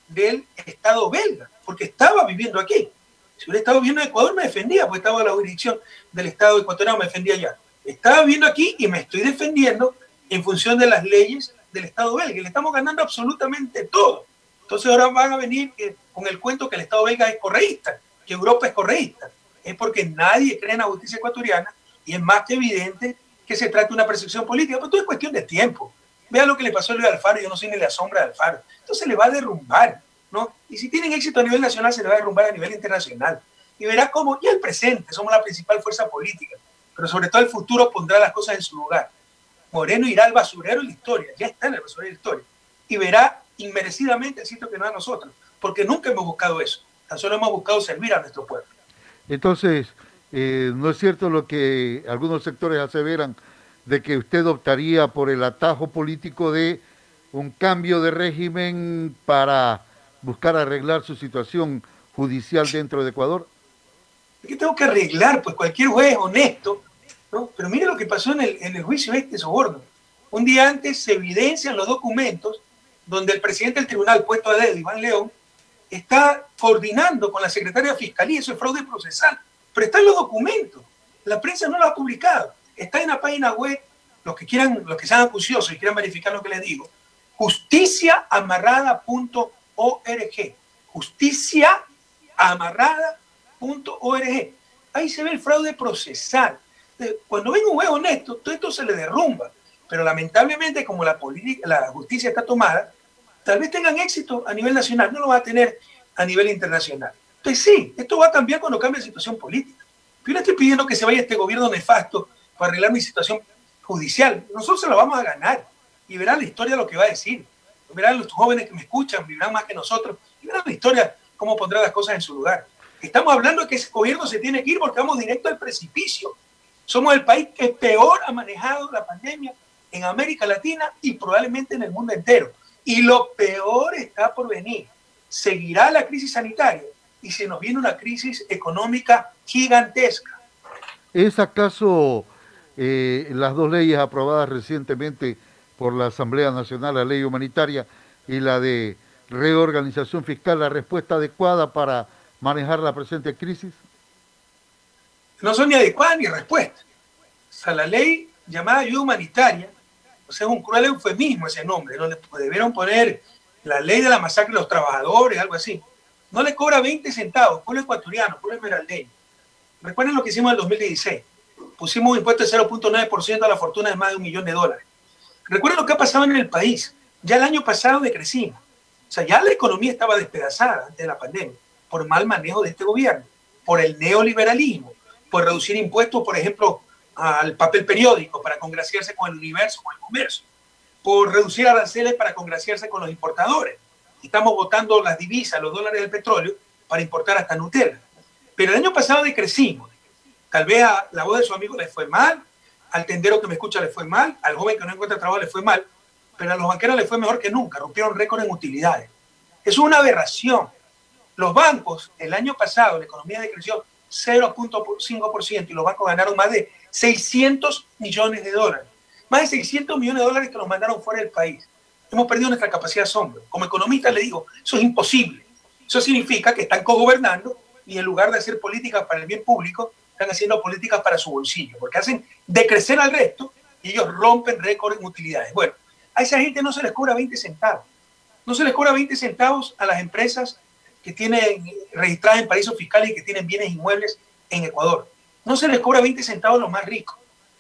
del Estado belga, porque estaba viviendo aquí. Si hubiera estado viviendo en Ecuador me defendía, porque estaba bajo la jurisdicción del Estado ecuatoriano, me defendía allá. Estaba viviendo aquí y me estoy defendiendo en función de las leyes del Estado belga, y le estamos ganando absolutamente todo. Entonces ahora van a venir con el cuento que el Estado belga es correísta, que Europa es correísta. Es porque nadie cree en la justicia ecuatoriana y es más que evidente que se trata de una persecución política, pero todo es cuestión de tiempo. Vean lo que le pasó a Luis Alfaro, yo no soy ni la sombra de Alfaro. Entonces le va a derrumbar, ¿no? Y si tienen éxito a nivel nacional, se le va a derrumbar a nivel internacional. Y verá cómo, ya el presente, somos la principal fuerza política, pero sobre todo el futuro pondrá las cosas en su lugar. Moreno irá al basurero de la historia, ya está en el basurero de la historia, y verá inmerecidamente el sitio que no es a nosotros, porque nunca hemos buscado eso, tan solo hemos buscado servir a nuestro pueblo. Entonces, ¿no es cierto lo que algunos sectores aseveran de que usted optaría por el atajo político de un cambio de régimen para buscar arreglar su situación judicial dentro de Ecuador? ¿Por qué tengo que arreglar? Pues cualquier juez es honesto, ¿no? Pero mire lo que pasó en el juicio este soborno. Un día antes se evidencian los documentos donde el presidente del tribunal puesto a dedo, Iván León, está coordinando con la secretaria de Fiscalía, eso es fraude procesal, pero están los documentos, la prensa no lo ha publicado, está en la página web, los que sean acuciosos y quieran verificar lo que les digo, justiciaamarrada.org, justiciaamarrada.org, ahí se ve el fraude procesal. Cuando ven un juez honesto, todo esto se le derrumba, pero lamentablemente como la justicia está tomada, tal vez tengan éxito a nivel nacional, no lo va a tener a nivel internacional. Entonces sí, esto va a cambiar cuando cambie la situación política. Yo no estoy pidiendo que se vaya este gobierno nefasto para arreglar mi situación judicial. Nosotros se la vamos a ganar y verán la historia lo que va a decir. Verán los jóvenes que me escuchan, vivirán más que nosotros y verán la historia cómo pondrá las cosas en su lugar. Estamos hablando de que ese gobierno se tiene que ir porque vamos directo al precipicio. Somos el país que peor ha manejado la pandemia en América Latina y probablemente en el mundo entero. Y lo peor está por venir. Seguirá la crisis sanitaria y se nos viene una crisis económica gigantesca. ¿Es acaso las dos leyes aprobadas recientemente por la Asamblea Nacional, la ley humanitaria y la de reorganización fiscal, la respuesta adecuada para manejar la presente crisis? No son ni adecuadas ni respuestas. O sea, la ley llamada ayuda humanitaria, o sea, es un cruel eufemismo ese nombre, donde debieron poner la ley de la masacre de los trabajadores, algo así. No le cobra 20 centavos, pueblo ecuatoriano, pueblo esmeraldeño. Recuerden lo que hicimos en el 2016. Pusimos un impuesto de 0.9% a la fortuna de más de $1 millón. Recuerden lo que ha pasado en el país. Ya el año pasado decrecimos. O sea, ya la economía estaba despedazada antes de la pandemia por mal manejo de este gobierno, por el neoliberalismo, por reducir impuestos, por ejemplo, al papel periódico para congraciarse con el universo, con el comercio, por reducir aranceles para congraciarse con los importadores. Estamos botando las divisas, los dólares del petróleo para importar hasta Nutella. Pero el año pasado decrecimos. Tal vez a la voz de su amigo le fue mal, al tendero que me escucha le fue mal, al joven que no encuentra trabajo le fue mal, pero a los banqueros les fue mejor que nunca, rompieron récord en utilidades. Eso es una aberración. Los bancos, el año pasado, la economía decreció 0.5% y los bancos ganaron más de $600 millones. Más de $600 millones que nos mandaron fuera del país. Hemos perdido nuestra capacidad de asombro. Como economista le digo, eso es imposible. Eso significa que están cogobernando y en lugar de hacer políticas para el bien público, están haciendo políticas para su bolsillo, porque hacen decrecer al resto y ellos rompen récord en utilidades. Bueno, a esa gente no se les cobra 20 centavos. No se les cobra 20 centavos a las empresas que tienen registradas en paraísos fiscales y que tienen bienes inmuebles en Ecuador. No se les cobra 20 centavos a los más ricos.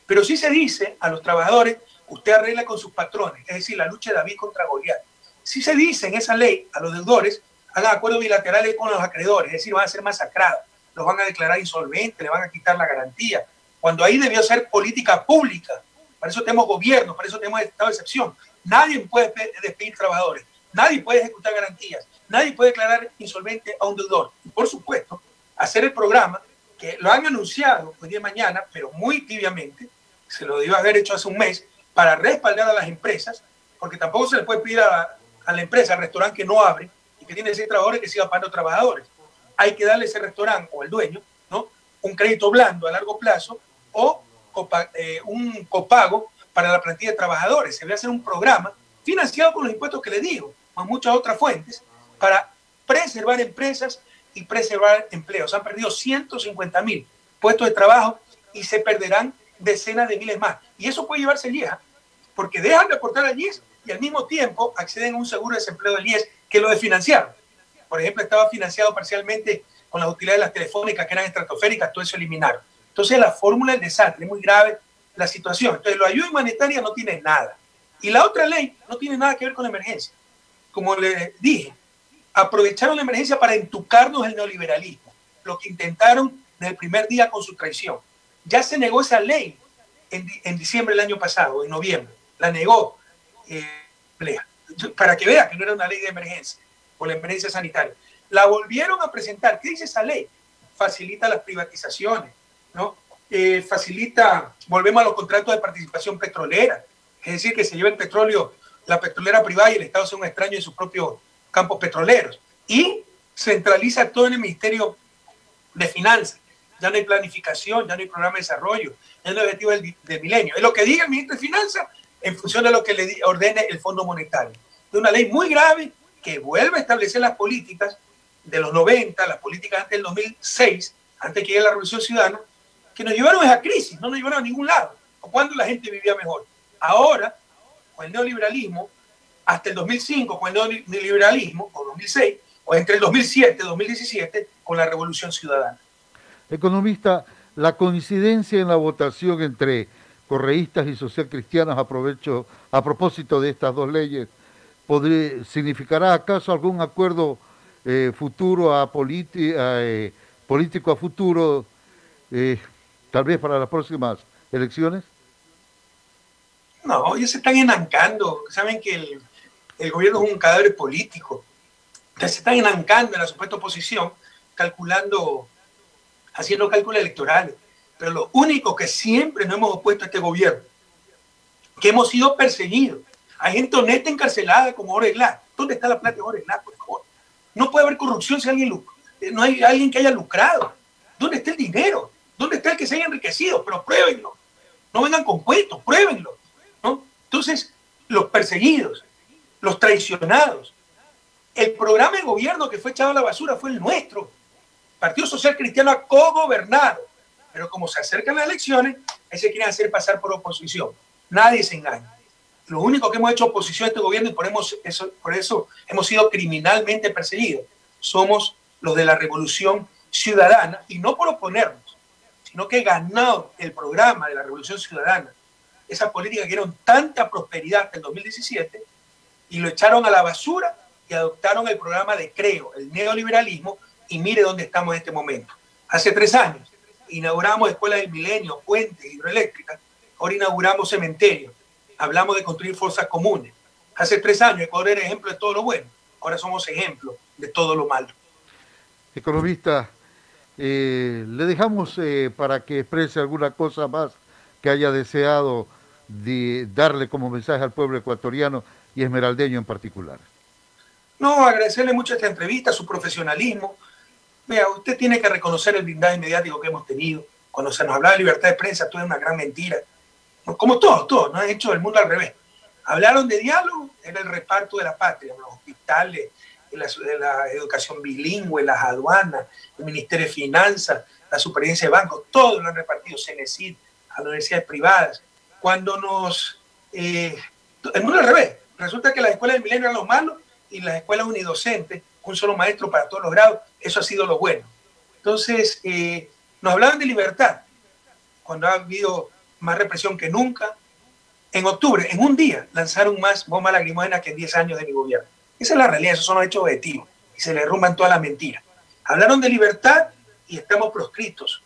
Pero sí se dice a los trabajadores, usted arregla con sus patrones, es decir, la lucha de David contra Goliat. Sí se dice en esa ley a los deudores, hagan acuerdos bilaterales con los acreedores, es decir, van a ser masacrados, los van a declarar insolventes, le van a quitar la garantía, cuando ahí debió ser política pública. Para eso tenemos gobierno, para eso tenemos estado de excepción. Nadie puede despedir trabajadores, nadie puede ejecutar garantías, nadie puede declarar insolvente a un deudor. Y por supuesto, hacer el programa, que lo han anunciado hoy día y mañana, pero muy tibiamente, se lo debió haber hecho hace un mes, para respaldar a las empresas, porque tampoco se le puede pedir a la empresa, al restaurante que no abre y que tiene 6 trabajadores, que siga pagando trabajadores. Hay que darle a ese restaurante o al dueño, ¿no?, un crédito blando a largo plazo o un copago para la plantilla de trabajadores. Se debe hacer un programa financiado con los impuestos que le digo, más muchas otras fuentes, para preservar empresas y preservar empleos. Han perdido 150.000 puestos de trabajo y se perderán decenas de miles más. Y eso puede llevarse el IES, porque dejan de aportar al IES y al mismo tiempo acceden a un seguro de desempleo del IES que lo desfinanciaron. Por ejemplo, estaba financiado parcialmente con las utilidades de las telefónicas que eran estratosféricas, todo eso eliminaron. Entonces la fórmula del desastre, es muy grave la situación. Entonces la ayuda humanitaria no tiene nada. Y la otra ley no tiene nada que ver con la emergencia. Como le dije, aprovecharon la emergencia para entucarnos el neoliberalismo, lo que intentaron desde el primer día con su traición. Ya se negó esa ley en diciembre del año pasado, en noviembre. La negó para que vea que no era una ley de emergencia o la emergencia sanitaria. La volvieron a presentar. ¿Qué dice esa ley? Facilita las privatizaciones, ¿no? Volvemos a los contratos de participación petrolera, es decir, que se lleva el petróleo, la petrolera privada y el Estado sea un extraño en sus propios campos petroleros. Y centraliza todo en el Ministerio de Finanzas. ya no hay planificación, ya no hay programa de desarrollo, ya no hay objetivo del milenio. Es lo que diga el ministro de Finanzas en función de lo que le ordene el Fondo Monetario. Es una ley muy grave que vuelve a establecer las políticas de los 90, las políticas antes del 2006, antes que llegue la Revolución Ciudadana, que nos llevaron a esa crisis, no nos llevaron a ningún lado. ¿O cuando la gente vivía mejor? Ahora, con el neoliberalismo, hasta el 2005 con el neoliberalismo, o 2006, o entre el 2007 y 2017 con la Revolución Ciudadana. Economista, la coincidencia en la votación entre correístas y socialcristianos a propósito de estas dos leyes, ¿significará acaso algún acuerdo futuro político a futuro, tal vez para las próximas elecciones? No, ellos se están enancando. Saben que el gobierno es un cadáver político. Entonces se están enancando en la supuesta oposición, haciendo cálculos electorales. Pero lo único que siempre nos hemos opuesto a este gobierno, que hemos sido perseguidos. Hay gente honesta encarcelada como Jorge Glass. ¿Dónde está la plata de Jorge Glass, por favor? No puede haber corrupción si no hay alguien que haya lucrado. ¿Dónde está el dinero? ¿Dónde está el que se haya enriquecido? Pero pruébenlo. No vengan con cuentos, pruébenlo, ¿no? Entonces, los perseguidos, los traicionados, el programa de gobierno que fue echado a la basura fue el nuestro. Partido Social Cristiano ha cogobernado, pero como se acercan las elecciones, ahí se quieren hacer pasar por oposición. Nadie se engaña. Lo único que hemos hecho oposición a este gobierno y por eso hemos sido criminalmente perseguidos, somos los de la Revolución Ciudadana, y no por oponernos, sino que ganado el programa de la Revolución Ciudadana, esa política que dieron tanta prosperidad hasta el 2017, y lo echaron a la basura y adoptaron el programa de Creo, el neoliberalismo, y mire dónde estamos en este momento. Hace 3 años inauguramos escuelas del milenio, puentes, hidroeléctricas, ahora inauguramos cementerios, hablamos de construir fuerzas comunes. Hace 3 años Ecuador era ejemplo de todo lo bueno, ahora somos ejemplo de todo lo malo. Economista, le dejamos para que exprese alguna cosa más que haya deseado de darle como mensaje al pueblo ecuatoriano y esmeraldeño en particular. No, agradecerle mucho esta entrevista, su profesionalismo. Vea, usted tiene que reconocer el blindaje mediático que hemos tenido. Cuando se nos hablaba de libertad de prensa, todo es una gran mentira. Como todos, no han hecho el mundo al revés. Hablaron de diálogo, era el reparto de la patria, los hospitales, la educación bilingüe, las aduanas, el Ministerio de Finanzas, la Superintendencia de Bancos, todo lo han repartido, CENESID, a las universidades privadas. Cuando el mundo al revés, resulta que las escuelas del milenio eran los malos y las escuelas unidocentes, un solo maestro para todos los grados, eso ha sido lo bueno. Entonces, nos hablaban de libertad, cuando ha habido más represión que nunca. En octubre, en un día, lanzaron más bombas lacrimógenas que en 10 años de mi gobierno. Esa es la realidad, esos son los hechos objetivos, y se le derrumban todas las mentiras. Hablaron de libertad y estamos proscritos,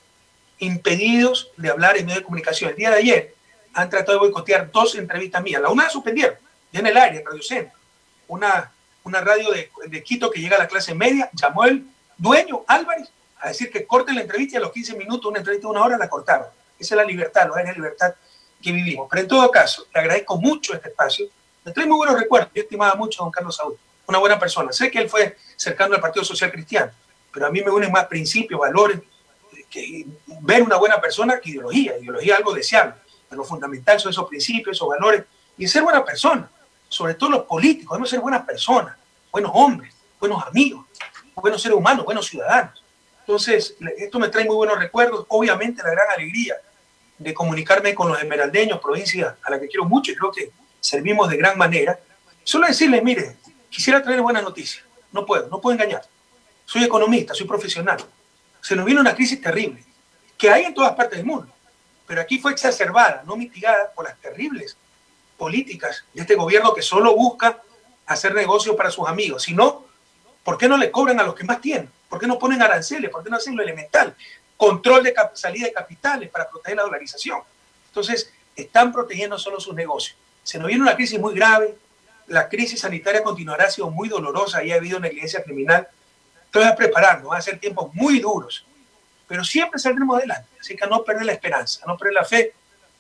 impedidos de hablar en medios de comunicación. El día de ayer han tratado de boicotear 2 entrevistas mías. La una la suspendieron, ya en el aire, en Radio Centro. Una radio de Quito que llega a la clase media, llamó el dueño, Álvarez, a decir que corten la entrevista y a los 15 minutos, una entrevista de 1 hora, la cortaron. Esa es la libertad, los años de libertad que vivimos. Pero en todo caso, le agradezco mucho este espacio. Me trae muy buenos recuerdos. Yo estimaba mucho a don Carlos Saúl, una buena persona. Sé que él fue cercano al Partido Social Cristiano, pero a mí me unen más principios, valores, que ver una buena persona que ideología. Ideología es algo deseable, pero lo fundamental son esos principios, esos valores, y ser buena persona. Sobre todo los políticos, debemos ser buenas personas, buenos hombres, buenos amigos, buenos seres humanos, buenos ciudadanos. Entonces, esto me trae muy buenos recuerdos. Obviamente, la gran alegría de comunicarme con los esmeraldeños, provincia a la que quiero mucho y creo que servimos de gran manera. Solo decirles, mire, quisiera traer buenas noticias. No puedo engañar. Soy economista, soy profesional. Se nos viene una crisis terrible, que hay en todas partes del mundo, pero aquí fue exacerbada, no mitigada por las terribles políticas de este gobierno que solo busca hacer negocio para sus amigos. Si no, ¿por qué no le cobran a los que más tienen? ¿Por qué no ponen aranceles? ¿Por qué no hacen lo elemental? Control de salida de capitales para proteger la dolarización. Entonces, están protegiendo solo sus negocios. Se nos viene una crisis muy grave, la crisis sanitaria continuará, ha sido muy dolorosa y ha habido negligencia criminal. Entonces, a prepararnos, van a ser tiempos muy duros, pero siempre saldremos adelante. Así que a no perder la esperanza, a no perder la fe,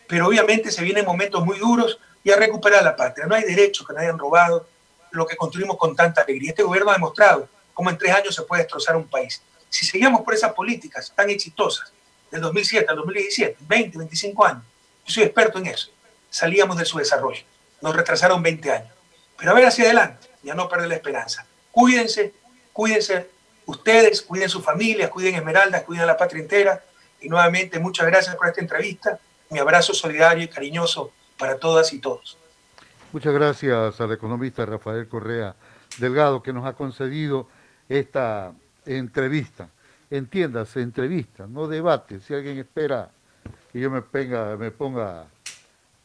pero obviamente se vienen momentos muy duros y a recuperar la patria. No hay derechos que nos hayan robado lo que construimos con tanta alegría. Este gobierno ha demostrado cómo en 3 años se puede destrozar un país. Si seguíamos por esas políticas tan exitosas del 2007 al 2017, 20, 25 años. Yo soy experto en eso. Salíamos del subdesarrollo. Nos retrasaron 20 años. Pero a ver hacia adelante, ya no perder la esperanza. Cuídense, cuídense ustedes, cuiden sus familias, cuiden Esmeraldas, cuiden a la patria entera. Y nuevamente, muchas gracias por esta entrevista. Mi abrazo solidario y cariñoso para todas y todos. Muchas gracias al economista Rafael Correa Delgado, que nos ha concedido esta entrevista. Entiéndase, entrevista, no debate. Si alguien espera que yo me ponga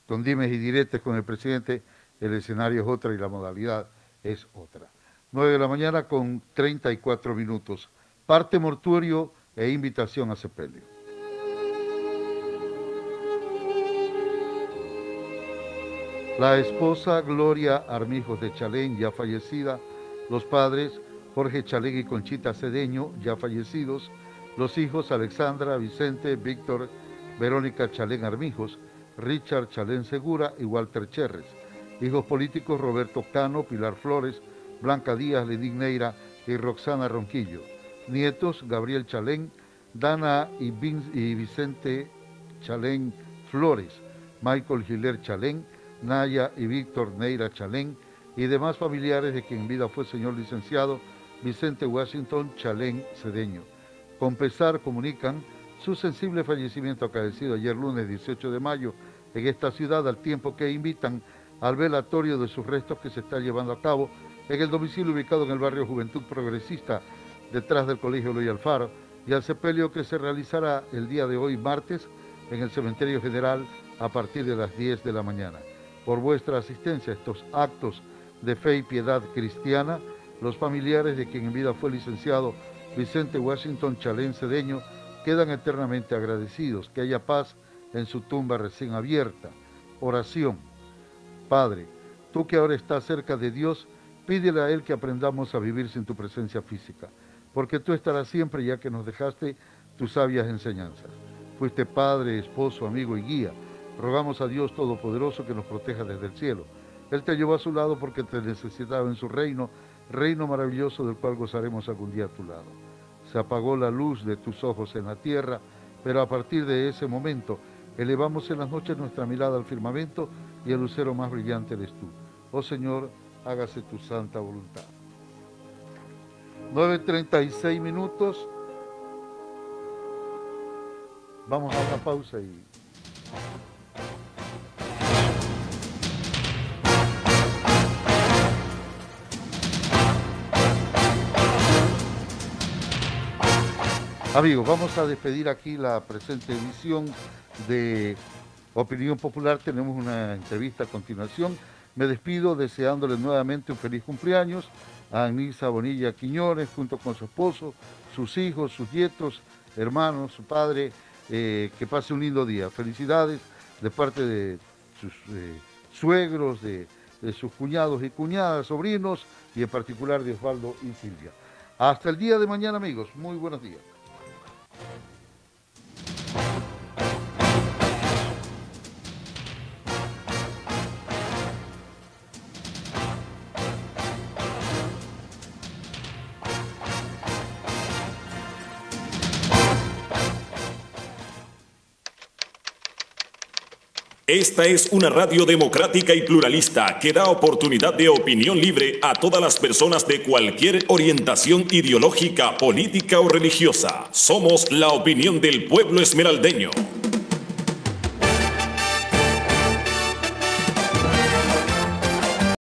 con dimes y diretes con el presidente, el escenario es otra y la modalidad es otra. 9 de la mañana con 34 minutos. Parte mortuorio e invitación a sepelio. La esposa Gloria Armijos de Chalén, ya fallecida, los padres Jorge Chalén y Conchita Cedeño, ya fallecidos, los hijos Alexandra, Vicente, Víctor, Verónica Chalén Armijos, Richard Chalén Segura y Walter Cherres, hijos políticos Roberto Cano, Pilar Flores, Blanca Díaz, Lenín Neira y Roxana Ronquillo, nietos Gabriel Chalén, Dana y Vicente Chalén Flores, Michael Giler Chalén, Naya y Víctor Neira Chalén y demás familiares de quien en vida fue señor licenciado Vicente Washington Chalén Cedeño. Con pesar comunican su sensible fallecimiento acaecido ayer lunes 18 de mayo en esta ciudad, al tiempo que invitan al velatorio de sus restos que se está llevando a cabo en el domicilio ubicado en el barrio Juventud Progresista, detrás del Colegio Eloy Alfaro, y al sepelio que se realizará el día de hoy, martes, en el Cementerio General a partir de las 10 de la mañana. Por vuestra asistencia a estos actos de fe y piedad cristiana, los familiares de quien en vida fue licenciado Vicente Washington Chalén Cedeño quedan eternamente agradecidos. Que haya paz en su tumba recién abierta. Oración. Padre, tú que ahora estás cerca de Dios, pídele a Él que aprendamos a vivir sin tu presencia física, porque tú estarás siempre ya que nos dejaste tus sabias enseñanzas. Fuiste Padre, esposo, amigo y guía. Rogamos a Dios Todopoderoso que nos proteja desde el cielo. Él te llevó a su lado porque te necesitaba en su reino, reino maravilloso del cual gozaremos algún día a tu lado. Se apagó la luz de tus ojos en la tierra, pero a partir de ese momento elevamos en las noches nuestra mirada al firmamento y el lucero más brillante eres tú. Oh Señor, hágase tu santa voluntad. 9:36 minutos. Vamos a una pausa y... Amigos, vamos a despedir aquí la presente edición de Opinión Popular. Tenemos una entrevista a continuación. Me despido deseándole nuevamente un feliz cumpleaños a Anisa Bonilla Quiñones, junto con su esposo, sus hijos, sus nietos, hermanos, su padre. Que pase un lindo día. Felicidades de parte de sus suegros, de sus cuñados y cuñadas, sobrinos, y en particular de Osvaldo y Silvia. Hasta el día de mañana, amigos. Muy buenos días. Esta es una radio democrática y pluralista que da oportunidad de opinión libre a todas las personas de cualquier orientación ideológica, política o religiosa. Somos la opinión del pueblo esmeraldeño.